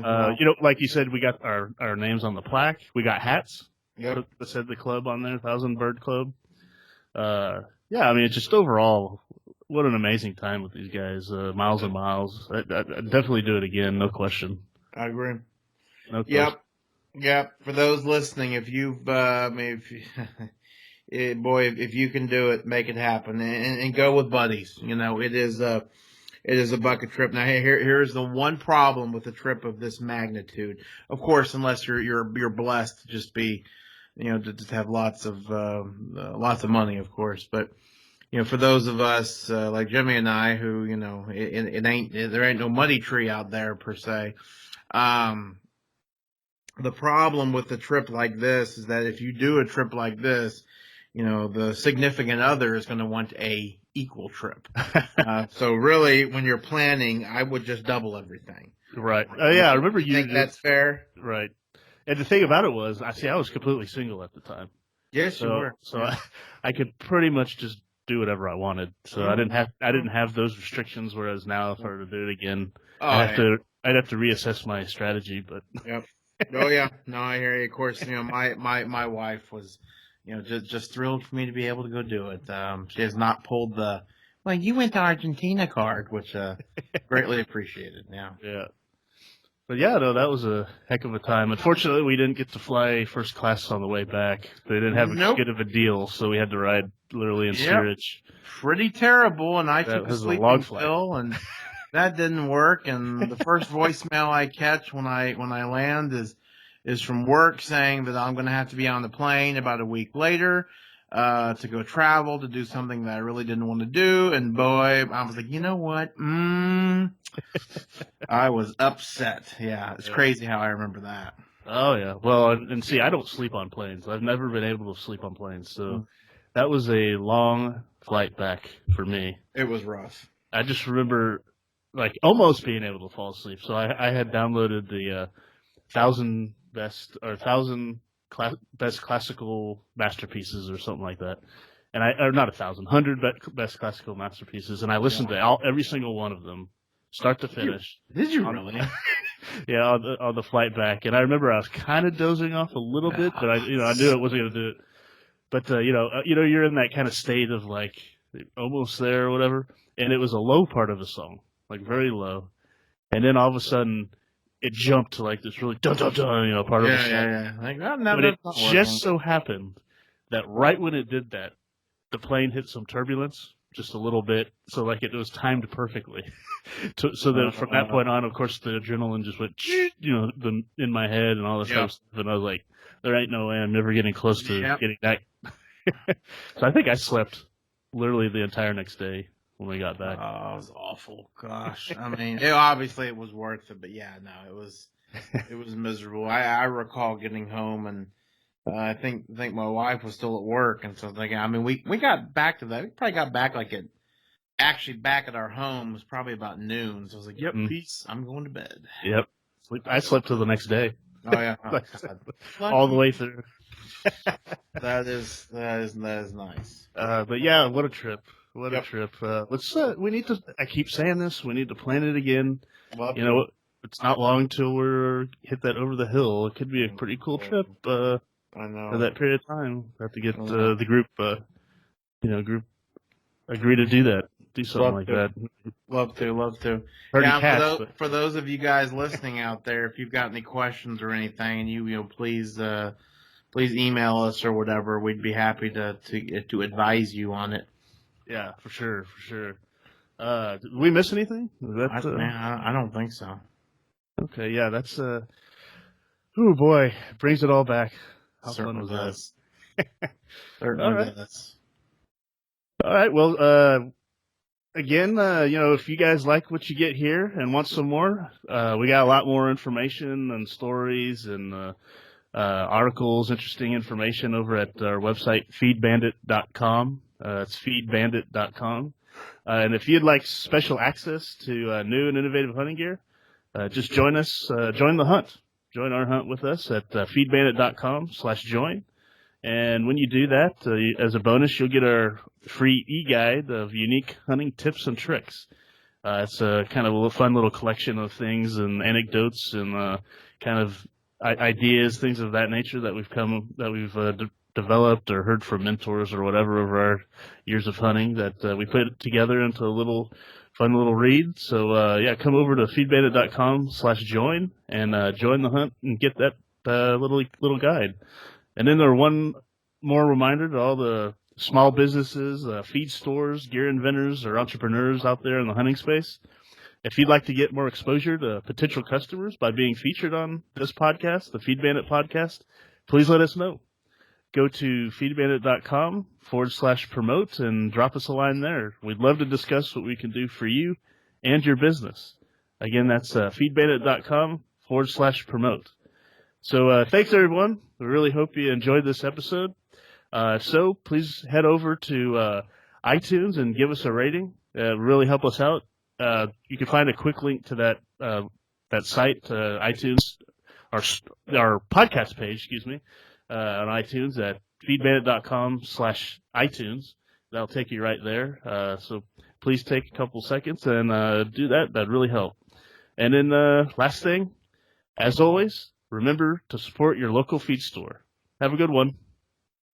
Like you said, we got our names on the plaque. We got hats. Yep. That said the club on there, 1,000 Bird Club. I mean, it's just overall, what an amazing time with these guys. Miles and miles. I'd definitely do it again, no question. I agree. No question. Yep. For those listening, if you've, if you can do it, make it happen, and go with buddies. It is a bucket trip. Now, here's the one problem with a trip of this magnitude. Of course, unless you're blessed to just be, to have lots of money, of course. But for those of us like Jimmy and I, who there ain't no money tree out there per se. The problem with a trip like this is that if you do a trip like this, the significant other is going to want a equal trip. So really, when you're planning, I would just double everything. Right. I remember you. Think that's fair? Right. And the thing about it was, I was completely single at the time. Yes, you were. So I could pretty much just do whatever I wanted. So I didn't have those restrictions. Whereas now, if I were to do it again, I'd have to reassess my strategy. But yep. Oh yeah. No, I hear you. Of course, my wife was. Just thrilled for me to be able to go do it. She has not pulled the, well, you went to Argentina card, which greatly appreciated. Yeah. Yeah. But that was a heck of a time. Unfortunately, we didn't get to fly first class on the way back. They didn't have as good of a deal, so we had to ride literally in steerage. Pretty terrible, and I took a sleeping pill, and that didn't work. And the first voicemail I catch when I land is from work saying that I'm going to have to be on the plane about a week later to go travel to do something that I really didn't want to do. And boy, I was like, you know what? I was upset. Yeah, it's crazy how I remember that. Oh, yeah. Well, and see, I don't sleep on planes. I've never been able to sleep on planes. So that was a long flight back for me. It was rough. I just remember like almost being able to fall asleep. So I had downloaded the 1,000 best classical masterpieces or something like that. And or not 1,000, 100 best classical masterpieces. And I listened to every single one of them, start to finish. Did you really? Yeah, on the flight back. And I remember I was kind of dozing off a little bit, but I knew it wasn't going to do it. But, you're in that kind of state of like almost there or whatever. And it was a low part of the song, like very low. And then all of a sudden it jumped to like this really dun dun dun, part of the song. Yeah. Like, but it just so happened that right when it did that, the plane hit some turbulence just a little bit. So like it was timed perfectly. So that from that point on, of course, the adrenaline just went, in my head and all this stuff. And I was like, there ain't no way I'm never getting close to getting that. So I think I slept literally the entire next day when we got back. Oh, it was awful. Gosh. I mean, obviously it was worth it, but yeah, no, it was miserable. I recall getting home and I think my wife was still at work, and so I was thinking, I mean, we got back to that. We probably got back back at our home was probably about noon. So I was like, yep, peace. I'm going to bed. Yep. I slept till the next day. Oh yeah. All the way through. That is nice. But yeah, what a trip. What a trip. We need to, I keep saying this, we need to plan it again. It's not long till we're hit that over the hill. It could be a pretty cool trip. I know. For that period of time. We have to get the group, agree to do that. Do something like that. Love to. For those of you guys listening out there, if you've got any questions or anything, please email us or whatever. We'd be happy to advise you on it. Yeah, for sure. Did we miss anything? I don't think so. Okay, yeah, that's oh boy, brings it all back. How fun was that? Certainly does. All right, well, again, if you guys like what you get here and want some more, we got a lot more information and stories and articles, interesting information over at our website, feedbandit.com. It's feedbandit.com. And if you'd like special access to new and innovative hunting gear, just join us, join the hunt. Join our hunt with us at feedbandit.com/join. And when you do that, as a bonus, you'll get our free e-guide of unique hunting tips and tricks. It's a kind of a fun little collection of things and anecdotes and kind of ideas, things of that nature that we've developed or heard from mentors or whatever over our years of hunting that we put together into a fun little read. So come over to feedbandit.com/join and join the hunt and get that little guide. And then there one more reminder to all the small businesses, feed stores, gear inventors, or entrepreneurs out there in the hunting space. If you'd like to get more exposure to potential customers by being featured on this podcast, the Feed Bandit podcast, please let us know. Go to feedbandit.com/promote and drop us a line there. We'd love to discuss what we can do for you and your business. Again, that's feedbandit.com/promote. So thanks, everyone. We really hope you enjoyed this episode. If so, please head over to iTunes and give us a rating. Really help us out. You can find a quick link to that site, iTunes, our podcast page, on iTunes at feedbandit.com/iTunes. That'll take you right there. So please take a couple seconds and do that. That'd really help. And then last thing, as always, remember to support your local feed store. Have a good one.